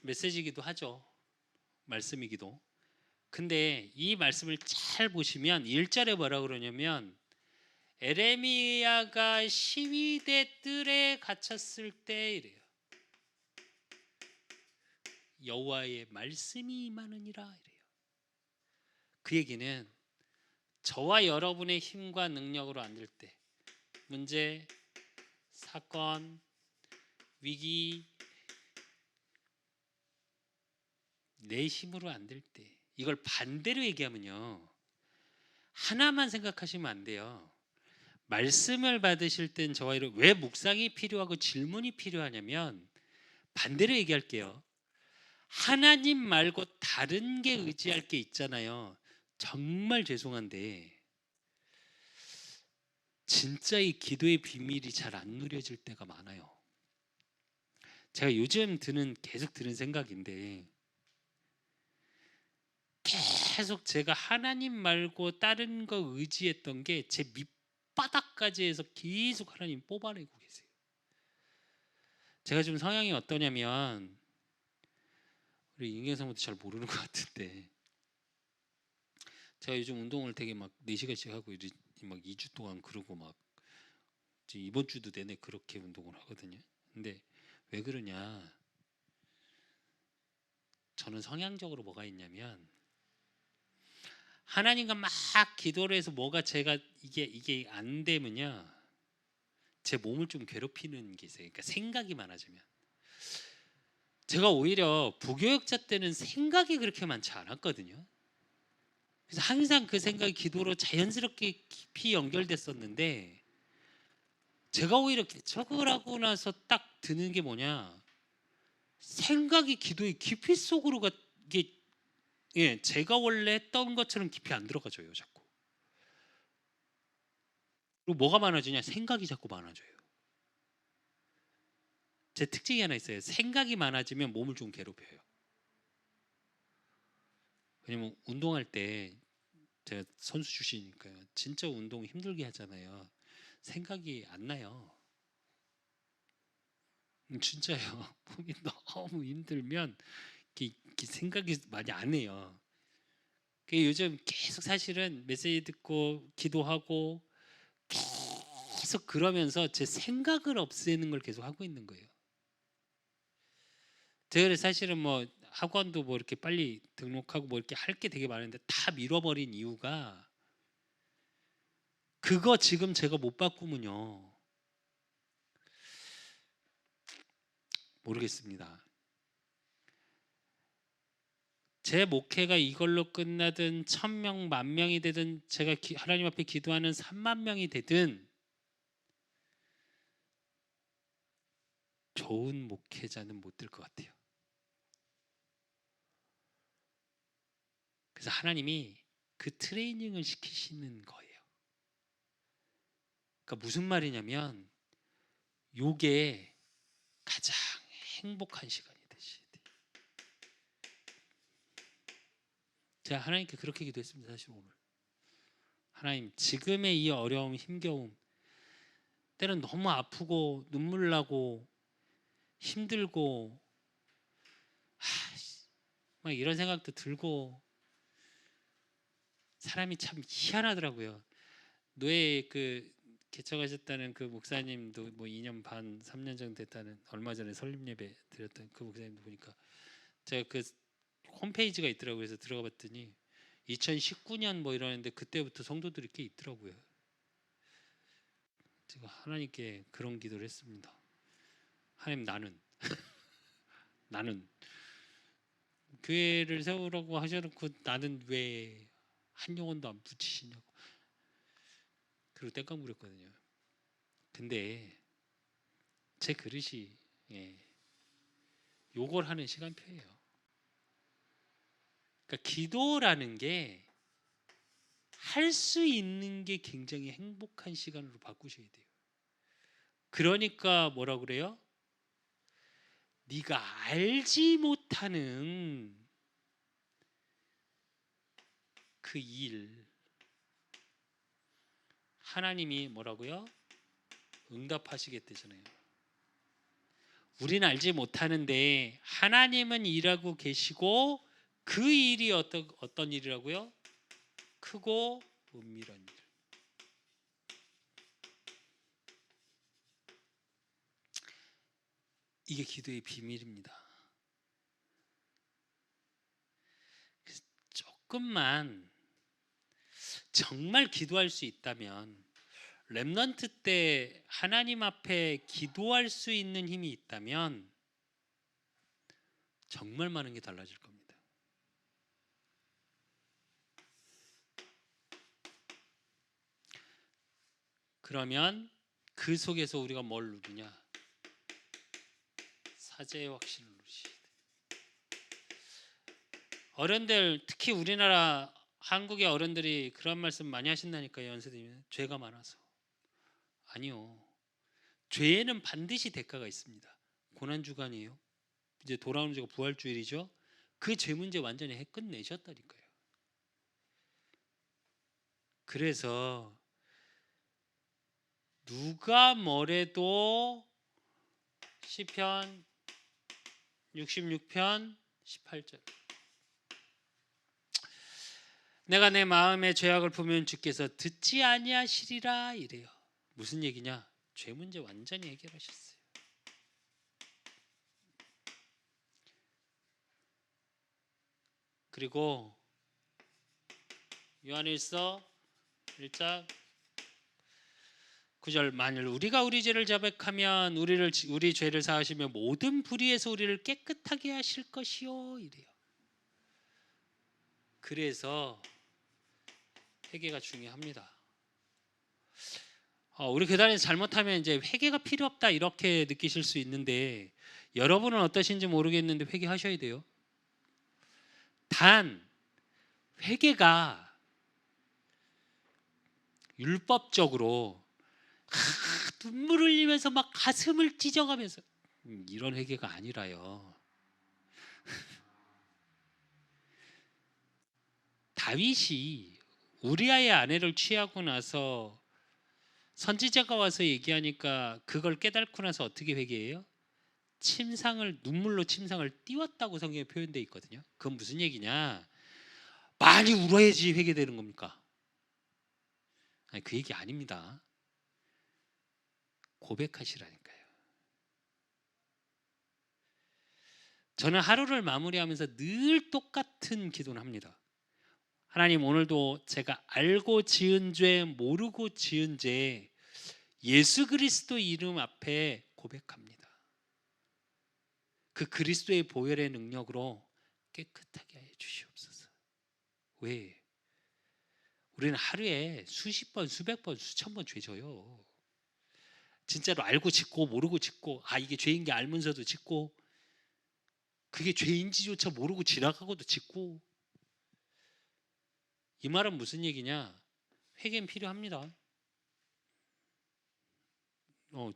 메시지이기도 하죠. 말씀이기도. 근데 이 말씀을 잘 보시면 1절에 뭐라 그러냐면 에레미야가 시위대 뜰에 갇혔을 때 이래요. 여호와의 말씀이 임하느니라 이래요. 그 얘기는 저와 여러분의 힘과 능력으로 안 될 때, 문제, 사건, 위기, 내 힘으로 안 될 때, 이걸 반대로 얘기하면요, 하나만 생각하시면 안 돼요. 말씀을 받으실 땐 저와 여러분 왜 묵상이 필요하고 질문이 필요하냐면 반대로 얘기할게요. 하나님 말고 다른 게 의지할 게 있잖아요. 정말 죄송한데 진짜 이 기도의 비밀이 잘 안 누려질 때가 많아요. 제가 요즘 계속 드는 생각인데 계속 제가 하나님 말고 다른 거 의지했던 게 제 밑바닥까지 해서 계속 하나님 뽑아내고 계세요. 제가 좀 성향이 어떠냐면 우리 인경사모도 잘 모르는 것 같은데 제가 요즘 운동을 되게 막 4시간씩 하고 막 2주 동안 그러고 막 이번 주도 내내 그렇게 운동을 하거든요. 근데 왜 그러냐? 저는 성향적으로 뭐가 있냐면 하나님과 막 기도를 해서 뭐가 제가 이게 안 되면요, 제 몸을 좀 괴롭히는 게 있어요. 그러니까 생각이 많아지면 제가 오히려 부교육자 때는 생각이 그렇게 많지 않았거든요. 그래서 항상 그 생각이 기도로 자연스럽게 깊이 연결됐었는데 제가 오히려 개척을 하고 나서 딱 드는 게 뭐냐, 생각이 기도의 깊이 속으로 이게 제가 원래 했던 것처럼 깊이 안 들어가져요 자꾸. 그리고 뭐가 많아지냐, 생각이 자꾸 많아져요. 제 특징이 하나 있어요. 생각이 많아지면 몸을 좀 괴롭혀요. 왜냐면 운동할 때 제가 선수 출신이니까요. 진짜 운동 힘들게 하잖아요. 생각이 안 나요. 진짜요. 몸이 너무 힘들면 이렇게 생각이 많이 안 해요. 요즘 계속 사실은 메시지 듣고 기도하고 계속 그러면서 제 생각을 없애는 걸 계속 하고 있는 거예요. 제가 사실은 뭐 학원도 뭐 이렇게 빨리 등록하고 뭐 이렇게 할 게 되게 많은데 다 미뤄버린 이유가 그거 지금 제가 못 바꾸면요 모르겠습니다. 제 목회가 이걸로 끝나든 1000명, 10,000명이 되든 제가 하나님 앞에 기도하는 3만 명이 되든 좋은 목회자는 못 될 것 같아요. 그래서 하나님이 그 트레이닝을 시키시는 거예요. 그러니까 무슨 말이냐면 요게 가장 행복한 시간이 되셔야 돼요. 제가 하나님께 그렇게 기도했습니다. 사실 오늘 하나님, 지금의 이 어려움, 힘겨움, 때는 너무 아프고 눈물 나고 힘들고 막 이런 생각도 들고 사람이 참 희한하더라고요. 노예 개척하셨다는 그 목사님도 뭐 2년 반, 3년 정도 됐다는, 얼마 전에 설립 예배 드렸던 그 목사님도 보니까 제가 그 홈페이지가 있더라고요. 그래서 들어가 봤더니 2019년 뭐 이러는데 그때부터 성도들이 꽤 있더라고요. 제가 하나님께 그런 기도를 했습니다. 하나님, 나는 교회를 세우라고 하셔놓고 나는 왜 한 영혼도 안 붙이시냐고. 그리고 땡깡 부렸거든요. 근데 제 그릇이 요걸 하는 시간표예요. 그러니까 기도라는 게 할 수 있는 게 굉장히 행복한 시간으로 바꾸셔야 돼요. 그러니까 뭐라 그래요? 네가 알지 못하는 그 일 하나님이 뭐라고요? 응답하시겠대잖아요. 우리는 알지 못하는데 하나님은 일하고 계시고 그 일이 어떤 일이라고요? 크고 은밀한 일. 이게 기도의 비밀입니다. 조금만 정말 기도할 수 있다면, 렘넌트 때 하나님 앞에 기도할 수 있는 힘이 있다면 정말 많은 게 달라질 겁니다. 그러면 그 속에서 우리가 뭘 누리냐? 사제의 확신을 누리시야 돼. 어른들, 특히 우리나라 한국의 어른들이 그런 말씀 많이 하신다니까요. 연세대면 죄가 많아서. 아니요. 죄에는 반드시 대가가 있습니다. 고난주간이에요. 이제 돌아오는 주가 부활주일이죠. 그 죄 문제 완전히 끝내셨다니까요. 그래서 누가 뭐래도 시편 66편 18절, 내가 내 마음의 죄악을 보면 주께서 듣지 아니하시리라 이래요. 무슨 얘기냐? 죄 문제 완전히 해결하셨어요. 그리고 요한일서 1장 9절, 만일 우리가 우리 죄를 자백하면 우리 죄를 사하시며 모든 불의에서 우리를 깨끗하게 하실 것이요 이래요. 그래서 회개가 중요합니다. 우리 교단에서 잘못하면 이제 회개가 필요 없다 이렇게 느끼실 수 있는데, 여러분은 어떠신지 모르겠는데 회개하셔야 돼요. 단 회개가 율법적으로 눈물 흘리면서 막 가슴을 찢어가면서 이런 회개가 아니라요. 다윗이 우리아의 아내를 취하고 나서 선지자가 와서 얘기하니까 그걸 깨닫고 나서 어떻게 회개해요? 눈물로 침상을 띄웠다고 성경에 표현되어 있거든요. 그건 무슨 얘기냐? 많이 울어야지 회개되는 겁니까? 아니, 그 얘기 아닙니다. 고백하시라니까요. 저는 하루를 마무리하면서 늘 똑같은 기도를 합니다. 하나님, 오늘도 제가 알고 지은 죄, 모르고 지은 죄 예수 그리스도 이름 앞에 고백합니다. 그 그리스도의 보혈의 능력으로 깨끗하게 해 주시옵소서. 왜? 우리는 하루에 수십 번, 수백 번, 수천 번 죄 져요. 진짜로 알고 짓고 모르고 짓고, 이게 죄인 게 알면서도 짓고, 그게 죄인지조차 모르고 지나가고도 짓고. 이 말은 무슨 얘기냐? 회개는 필요합니다.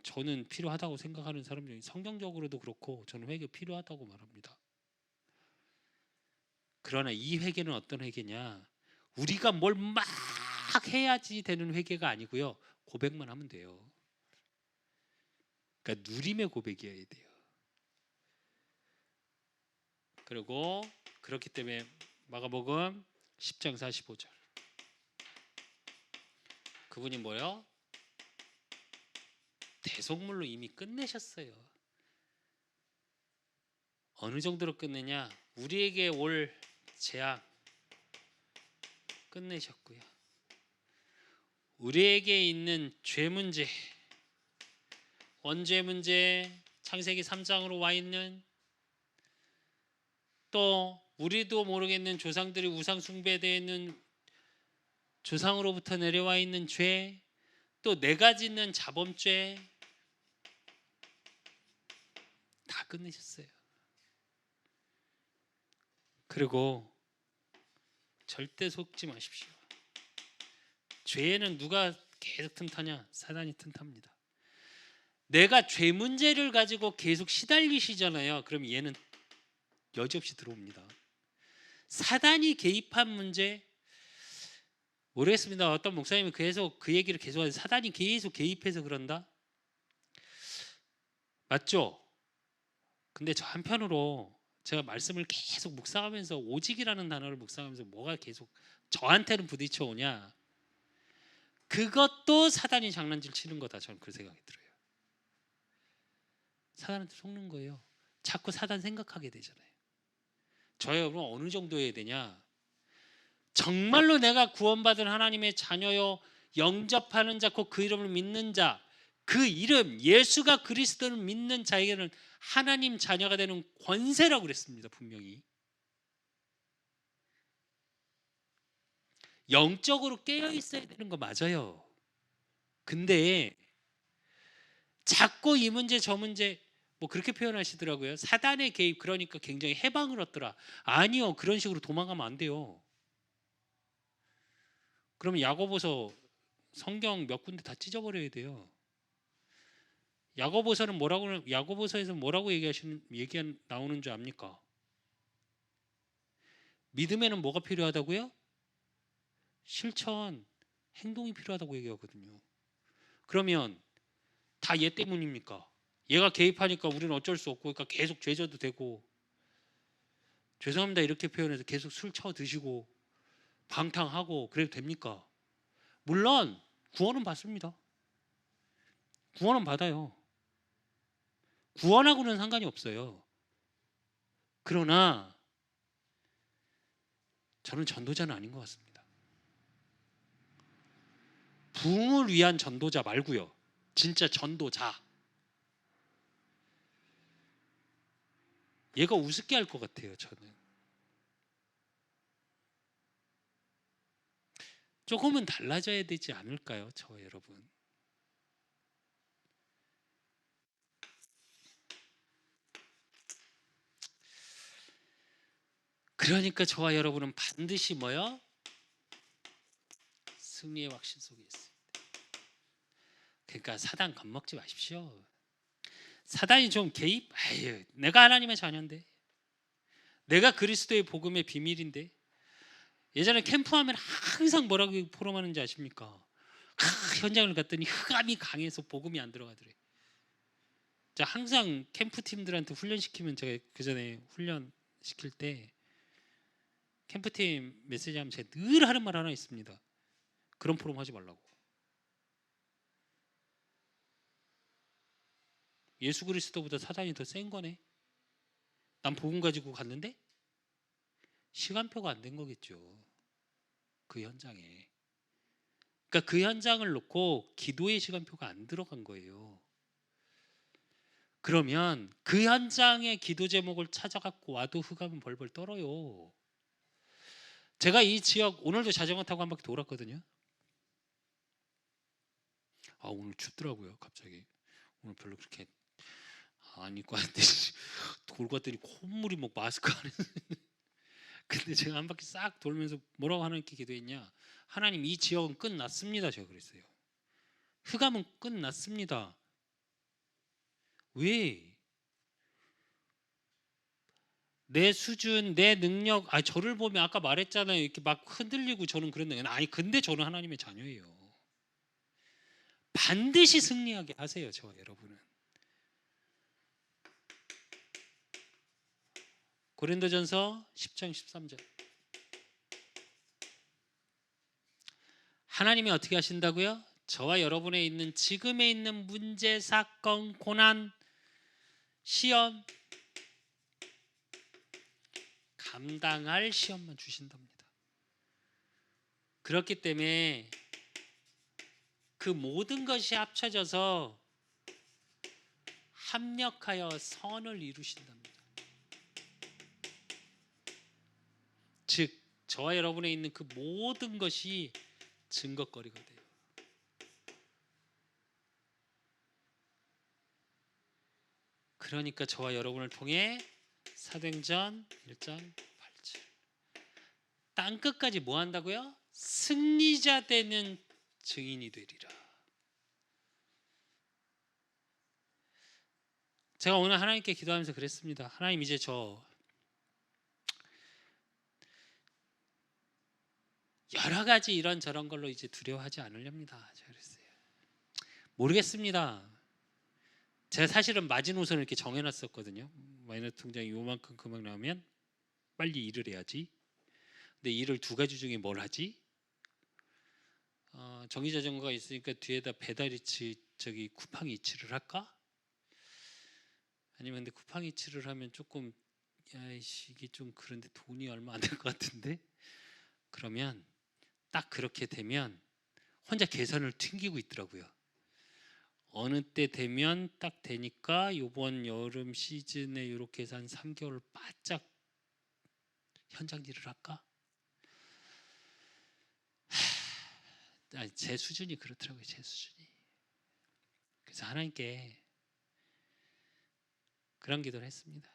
저는 필요하다고 생각하는 사람 중에, 성경적으로도 그렇고 저는 회개 필요하다고 말합니다. 그러나 이 회개는 어떤 회개냐? 우리가 뭘 막 해야지 되는 회개가 아니고요. 고백만 하면 돼요. 그러니까 누림의 고백이어야 돼요. 그리고 그렇기 때문에 마가복음 10장 45절, 그분이 뭐요? 대속물로 이미 끝내셨어요. 어느 정도로 끝내냐? 우리에게 올 재앙 끝내셨고요. 우리에게 있는 죄 문제, 원죄 문제, 창세기 3장으로 와 있는, 또 우리도 모르겠는 조상들이 우상 숭배되어 있는 조상으로부터 내려와 있는 죄, 또 내가 짓는 자범죄 다 끝내셨어요. 그리고 절대 속지 마십시오. 죄에는 누가 계속 틈타냐? 사단이 틈탑니다. 내가 죄 문제를 가지고 계속 시달리시잖아요. 그럼 얘는 여지없이 들어옵니다. 사단이 개입한 문제, 모르겠습니다. 어떤 목사님이 계속 그 얘기를 계속하는데 사단이 계속 개입해서 그런다? 맞죠? 근데 저 한편으로 제가 말씀을 계속 묵상하면서 오직이라는 단어를 묵상하면서 뭐가 계속 저한테는 부딪혀 오냐? 그것도 사단이 장난질 치는 거다. 저는 그 생각이 들어요. 사단한테 속는 거예요. 자꾸 사단 생각하게 되잖아요. 저 여러분 어느 정도 해야 되냐? 정말로 내가 구원받은 하나님의 자녀요, 영접하는 자, 곧 그 이름을 믿는 자, 그 이름 예수가 그리스도를 믿는 자에게는 하나님 자녀가 되는 권세라고 그랬습니다. 분명히 영적으로 깨어 있어야 되는 거 맞아요. 근데 자꾸 이 문제 저 문제 뭐 그렇게 표현하시더라고요. 사단의 개입, 그러니까 굉장히 해방을 얻더라. 아니요, 그런 식으로 도망가면 안 돼요. 그러면 야고보서 성경 몇 군데 다 찢어버려야 돼요. 야고보서는 야고보서에서 뭐라고 얘기 나오는 줄 압니까? 믿음에는 뭐가 필요하다고요? 실천, 행동이 필요하다고 얘기하거든요. 그러면 다 얘 때문입니까? 얘가 개입하니까 우리는 어쩔 수 없고, 그러니까 계속 죄져도 되고, 죄송합니다 이렇게 표현해서 계속 술 쳐 드시고 방탕하고 그래도 됩니까? 물론 구원은 받습니다. 구원은 받아요. 구원하고는 상관이 없어요. 그러나 저는 전도자는 아닌 것 같습니다. 부흥을 위한 전도자 말고요. 진짜 전도자. 얘가 우습게 할 것 같아요. 저는 조금은 달라져야 되지 않을까요? 저 여러분. 그러니까 저와 여러분은 반드시 뭐요? 승리의 확신 속에 있습니다. 그러니까 사단 겁먹지 마십시오. 사단이 좀 개입? 아유, 내가 하나님의 자녀인데, 내가 그리스도의 복음의 비밀인데. 예전에 캠프하면 항상 뭐라고 포럼하는지 아십니까? 현장을 갔더니 흑암이 강해서 복음이 안 들어가더래. 자, 항상 캠프 팀들한테 훈련시키면, 제가 그 전에 훈련 시킬 때 캠프팀 메시지 하면 제가 늘 하는 말 하나 있습니다. 그런 포럼 하지 말라고. 예수 그리스도보다 사단이 더 센 거네. 난 복음 가지고 갔는데 시간표가 안 된 거겠죠. 그 현장에. 그러니까 그 현장을 놓고 기도의 시간표가 안 들어간 거예요. 그러면 그 현장의 기도 제목을 찾아갖고 와도 흑암은 벌벌 떨어요. 제가 이 지역 오늘도 자전거 타고 한 바퀴 돌았거든요. 아, 오늘 춥더라고요. 갑자기 오늘 별로 그렇게 안 입고 왔는데 돌고 왔더니 콧물이 뭐 마스크 안에. 근데 제가 한 바퀴 싹 돌면서 뭐라고 하나님께 기도했냐? 하나님, 이 지역은 끝났습니다. 제가 그랬어요. 흑암은 끝났습니다. 왜? 내 수준, 내 능력, 저를 보면 아까 말했잖아요. 이렇게 막 흔들리고 저는 그랬는데, 아니 근데 저는 하나님의 자녀예요. 반드시 승리하게 하세요, 저와 여러분은. 고린도전서 10장 13절. 하나님이 어떻게 하신다고요? 저와 여러분에 있는 지금에 있는 문제, 사건, 고난, 시험, 감당할 시험만 주신답니다. 그렇기 때문에 그 모든 것이 합쳐져서 합력하여 선을 이루신답니다. 즉 저와 여러분에 있는 그 모든 것이 증거거리가 돼요. 그러니까 저와 여러분을 통해 사도행전 1장 8절 땅끝까지 뭐 한다고요? 승리자 되는 증인이 되리라. 제가 오늘 하나님께 기도하면서 그랬습니다. 하나님, 이제 저 여러 가지 이런저런 걸로 이제 두려워하지 않으렵니다. 제가 그랬어요. 모르겠습니다. 제가 사실은 마지노선을 이렇게 정해놨었거든요. 마이너스 통장이 요만큼 그만 나오면 빨리 일을 해야지. 근데 일을 두 가지 중에 뭘 하지? 전기자전거가 있으니까 뒤에다 배달이치 저기 쿠팡이치를 할까? 아니면 근데 쿠팡이치를 하면 조금 야이씨 이게 좀 그런데 돈이 얼마 안 될 것 같은데? 그러면 딱 그렇게 되면 혼자 계산을 튕기고 있더라고요. 어느 때 되면 딱 되니까 요번 여름 시즌에 이렇게 해서 한 3개월 바짝 현장 일을 할까? 제 수준이 그렇더라고요. 제 수준이. 그래서 하나님께 그런 기도를 했습니다.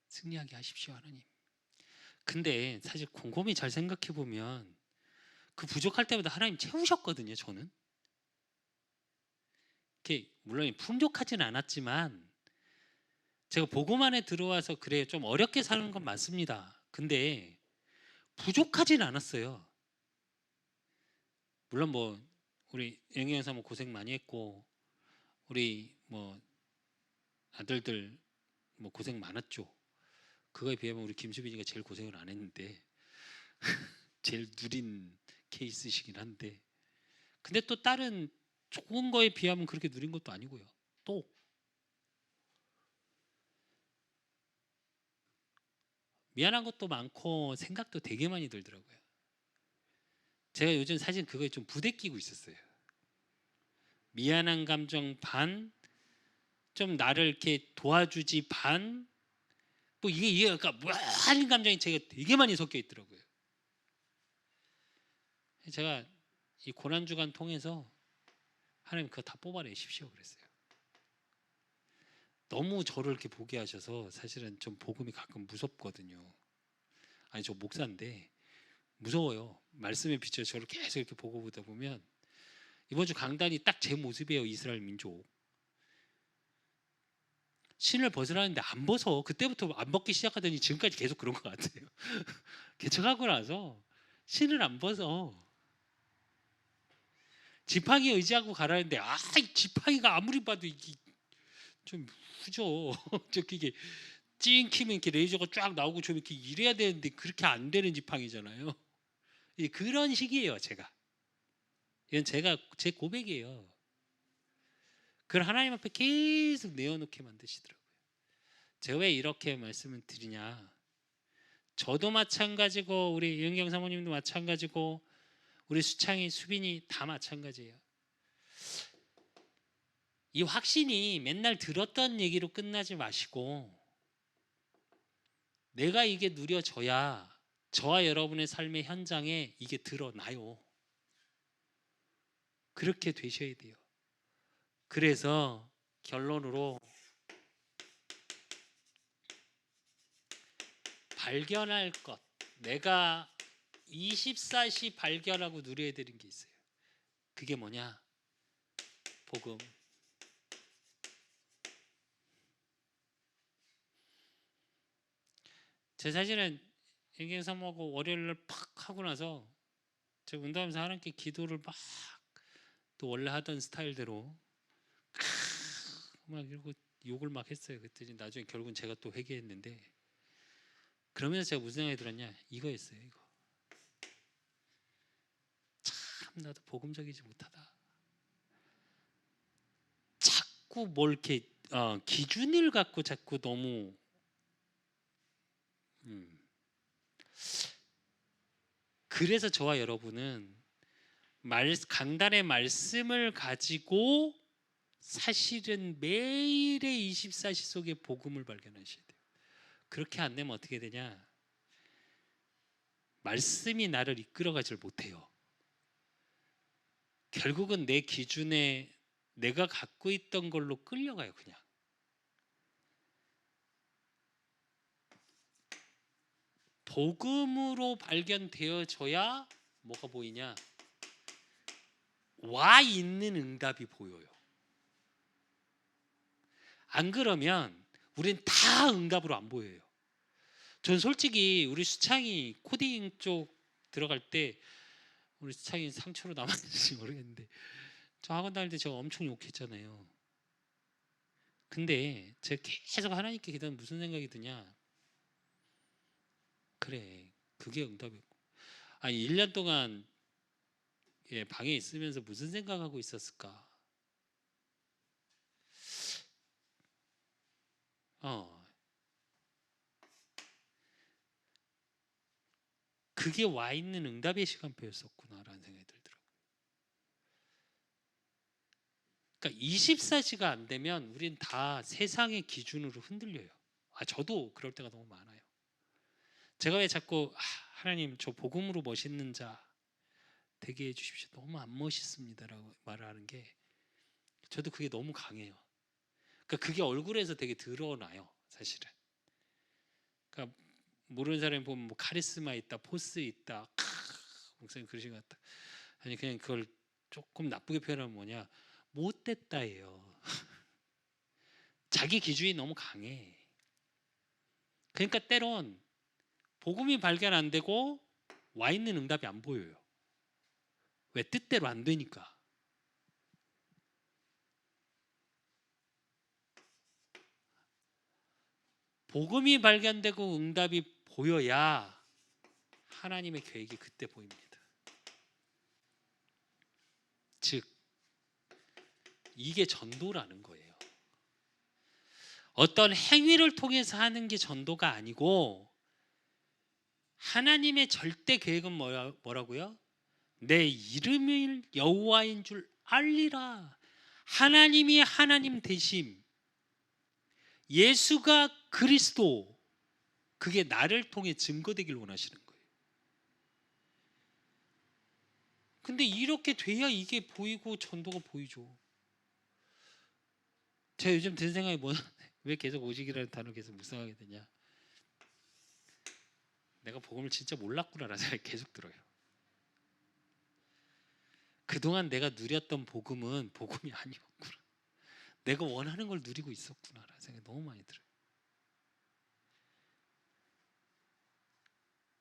승리하게 하십시오 하나님. 근데 사실 곰곰이 잘 생각해 보면 그 부족할 때마다 하나님 채우셨거든요. 저는 물론 풍족하진 않았지만 제가 복음 안에 들어와서 그래요. 좀 어렵게 사는 건 맞습니다. 근데 부족하진 않았어요. 물론 뭐 우리 영영사 뭐 고생 많이 했고 우리 뭐 아들들 뭐 고생 많았죠. 그거에 비하면 우리 김수빈이가 제일 고생을 안 했는데 제일 누린 케이스이긴 한데 근데 또 다른 좋은 거에 비하면 그렇게 누린 것도 아니고요. 또 미안한 것도 많고 생각도 되게 많이 들더라고요. 제가 요즘 사실 그거에 좀 부대끼고 있었어요. 미안한 감정 반, 좀 나를 이렇게 도와주지 반, 뭐 이게 그러니까 무한한 감정이 제가 되게 많이 섞여 있더라고요. 제가 이 고난 주간 통해서 하나님 그거 다 뽑아내십시오 그랬어요. 너무 저를 이렇게 보게 하셔서 사실은 좀 복음이 가끔 무섭거든요. 아니 저 목사인데 무서워요. 말씀에 비춰 저를 계속 이렇게 보고 보다 보면 이번 주 강단이 딱 제 모습이에요. 이스라엘 민족. 신을 벗으라는데 안 벗어. 그때부터 안 벗기 시작하더니 지금까지 계속 그런 것 같아요. 개척하고 나서 신을 안 벗어. 지팡이 의지하고 가라는데 이 지팡이가 아무리 봐도 이게 좀 후져. 저 이게 찡키면 이렇게 레이저가 쫙 나오고 좀 이렇게 이래야 되는데 그렇게 안 되는 지팡이잖아요. 그런 식이에요, 제가. 이건 제가 제 고백이에요. 그걸 하나님 앞에 계속 내어놓게 만드시더라고요. 제가 왜 이렇게 말씀을 드리냐? 저도 마찬가지고 우리 윤경 사모님도 마찬가지고 우리 수창이 수빈이 다 마찬가지예요. 이 확신이 맨날 들었던 얘기로 끝나지 마시고 내가 이게 누려져야 저와 여러분의 삶의 현장에 이게 드러나요. 그렇게 되셔야 돼요. 그래서 결론으로 발견할 것, 내가 24시 발견하고 누려야 되는 게 있어요. 그게 뭐냐? 복음. 제 사실은 인경사모하고 월요일날 팍 하고 나서 제가 운동하면서 하나님께 기도를 막 또 원래 하던 스타일대로 막 이러고 욕을 막 했어요. 그랬더니 나중에 결국은 제가 또 회개했는데 그러면서 제가 무슨 생각이 들었냐? 이거였어요. 이거. 참 나도 복음적이지 못하다. 자꾸 뭘 이렇게 기준을 갖고 자꾸 너무 그래서 저와 여러분은 강단의 말씀을 가지고 사실은 매일의 24시 속에 복음을 발견하셔야 돼요. 그렇게 안 되면 어떻게 되냐? 말씀이 나를 이끌어가질 못해요. 결국은 내 기준에 내가 갖고 있던 걸로 끌려가요. 그냥. 복음으로 발견되어져야 뭐가 보이냐? 와 있는 응답이 보여요. 안 그러면 우린 다 응답으로 안 보여요. 전 솔직히 우리 수창이 코딩 쪽 들어갈 때 우리 수창이 상처로 남았는지 모르겠는데 저 학원 다닐 때 제가 엄청 욕했잖아요. 근데 제가 계속 하나님께 기도하면 무슨 생각이 드냐? 그래, 그게 응답이었고. 아니 1년 동안 방에 있으면서 무슨 생각하고 있었을까? 그게 와 있는 응답의 시간표였었구나라는 생각이 들더라고요. 그러니까 24시가 안 되면 우린 다 세상의 기준으로 흔들려요. 저도 그럴 때가 너무 많아요. 제가 왜 자꾸 하나님 저 복음으로 멋있는 자 되게 해주십시오. 너무 안 멋있습니다라고 말을 하는 게 저도 그게 너무 강해요. 그러니까 그게 얼굴에서 되게 드러나요, 사실은. 그러니까 모르는 사람이 보면 뭐 카리스마 있다, 포스 있다, 목사님 그러신 것 같다. 아니 그냥 그걸 조금 나쁘게 표현하면 뭐냐, 못됐다예요. 자기 기준이 너무 강해. 그러니까 때론 복음이 발견 안 되고 와 있는 응답이 안 보여요. 왜? 뜻대로 안 되니까. 복음이 발견되고 응답이 보여야 하나님의 계획이 그때 보입니다. 즉 이게 전도라는 거예요. 어떤 행위를 통해서 하는 게 전도가 아니고 하나님의 절대 계획은 뭐라고요? 내 이름을 여호와인 줄 알리라. 하나님이 하나님 되심, 예수가 그리스도, 그게 나를 통해 증거되길 원하시는 거예요. 근데 이렇게 돼야 이게 보이고 전도가 보이죠. 제가 요즘 든 생각이 왜 계속 오직이라는 단어 계속 묵상하게 되냐, 내가 복음을 진짜 몰랐구나라는 생각이 계속 들어요. 그동안 내가 누렸던 복음은 복음이 아니었구나, 내가 원하는 걸 누리고 있었구나라는 생각이 너무 많이 들어요.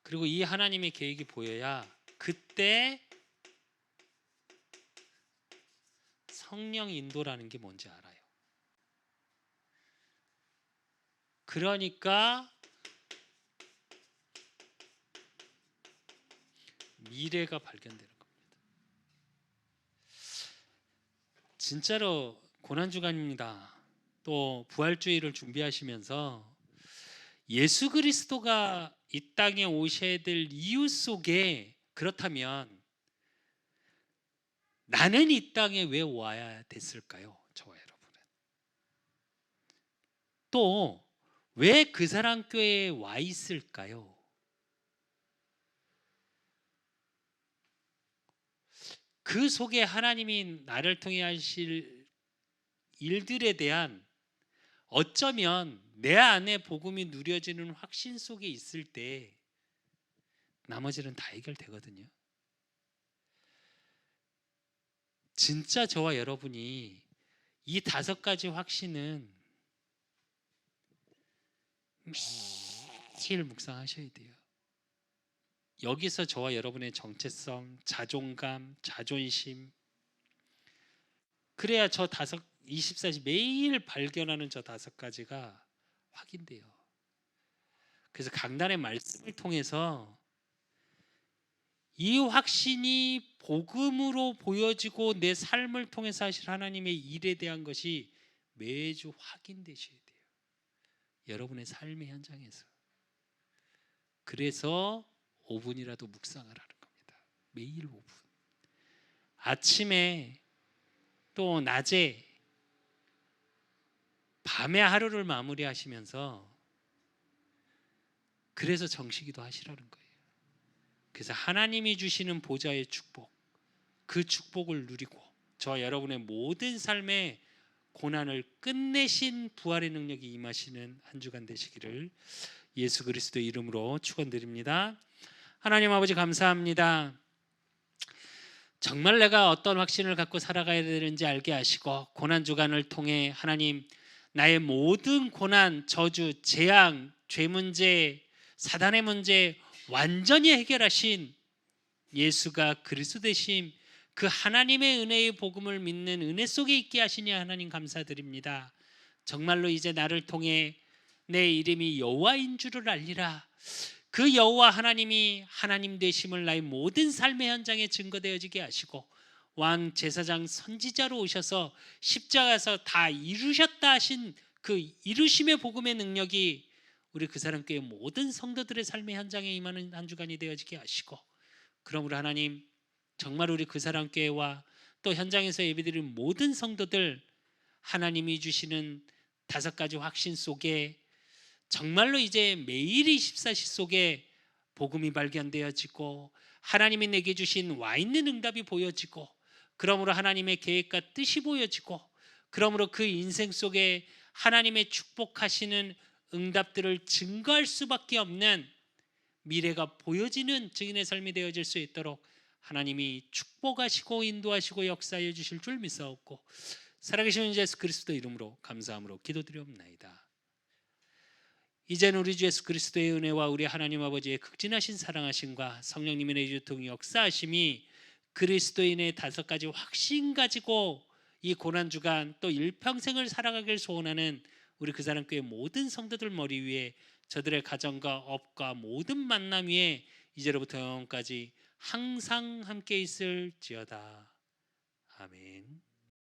그리고 이 하나님의 계획이 보여야 그때 성령 인도라는 게 뭔지 알아요. 그러니까 미래가 발견되는 겁니다. 진짜로 고난주간입니다. 또 부활주의를 준비하시면서 예수 그리스도가 이 땅에 오셔야 될 이유 속에, 그렇다면 나는 이 땅에 왜 와야 됐을까요? 저와 여러분은. 또 왜 그 사람 교회에 와 있을까요? 그 속에 하나님이 나를 통해 하실 일들에 대한, 어쩌면 내 안에 복음이 누려지는 확신 속에 있을 때 나머지는 다 해결되거든요. 진짜 저와 여러분이 이 5가지 확신은 매일 묵상하셔야 돼요. 여기서 저와 여러분의 정체성, 자존감, 자존심, 그래야 저 24시 매일 발견하는 저 5가지가 확인돼요. 그래서 강단의 말씀을 통해서 이 확신이 복음으로 보여지고 내 삶을 통해서 하실 하나님의 일에 대한 것이 매주 확인되셔야 돼요. 여러분의 삶의 현장에서. 그래서 5분이라도 묵상하라는 겁니다. 매일 5분. 아침에 또 낮에 밤에 하루를 마무리하시면서 그래서 정식기도 하시라는 거예요. 그래서 하나님이 주시는 보좌의 축복, 그 축복을 누리고 저와 여러분의 모든 삶의 고난을 끝내신 부활의 능력이 임하시는 한 주간 되시기를 예수 그리스도의 이름으로 축원드립니다. 하나님 아버지 감사합니다. 정말 내가 어떤 확신을 갖고 살아가야 되는지 알게 하시고 고난 주간을 통해 하나님 나의 모든 고난, 저주, 재앙, 죄 문제, 사단의 문제 완전히 해결하신 예수가 그리스도 되심, 그 하나님의 은혜의 복음을 믿는 은혜 속에 있게 하시니 하나님 감사드립니다. 정말로 이제 나를 통해 내 이름이 여호와인 줄을 알리라. 그 여호와 하나님이 하나님 되심을 나의 모든 삶의 현장에 증거되어지게 하시고, 왕 제사장 선지자로 오셔서 십자가에서 다 이루셨다 하신 그 이루심의 복음의 능력이 우리 그 사람 교회 모든 성도들의 삶의 현장에 임하는 한 주간이 되어지게 하시고, 그러므로 하나님, 정말 우리 그 사람 교회와 또 현장에서 예배드리는 모든 성도들, 하나님이 주시는 5가지 확신 속에 정말로 이제 매일 24시 속에 복음이 발견되어지고, 하나님이 내게 주신 와 있는 응답이 보여지고, 그러므로 하나님의 계획과 뜻이 보여지고, 그러므로 그 인생 속에 하나님의 축복하시는 응답들을 증거할 수밖에 없는 미래가 보여지는 증인의 삶이 되어질 수 있도록 하나님이 축복하시고 인도하시고 역사해 주실 줄 믿사옵고, 살아계신 예수 그리스도 이름으로 감사함으로 기도드리옵나이다. 이제는 우리 주 예수 그리스도의 은혜와 우리 하나님 아버지의 극진하신 사랑하심과 성령님의 내주통 역사하심이 그리스도인의 5가지 확신 가지고 이 고난주간 또 일평생을 살아가길 소원하는 우리 그 사람 교회 모든 성도들 머리 위에, 저들의 가정과 업과 모든 만남 위에 이제로부터 영원까지 항상 함께 있을지어다. 아멘.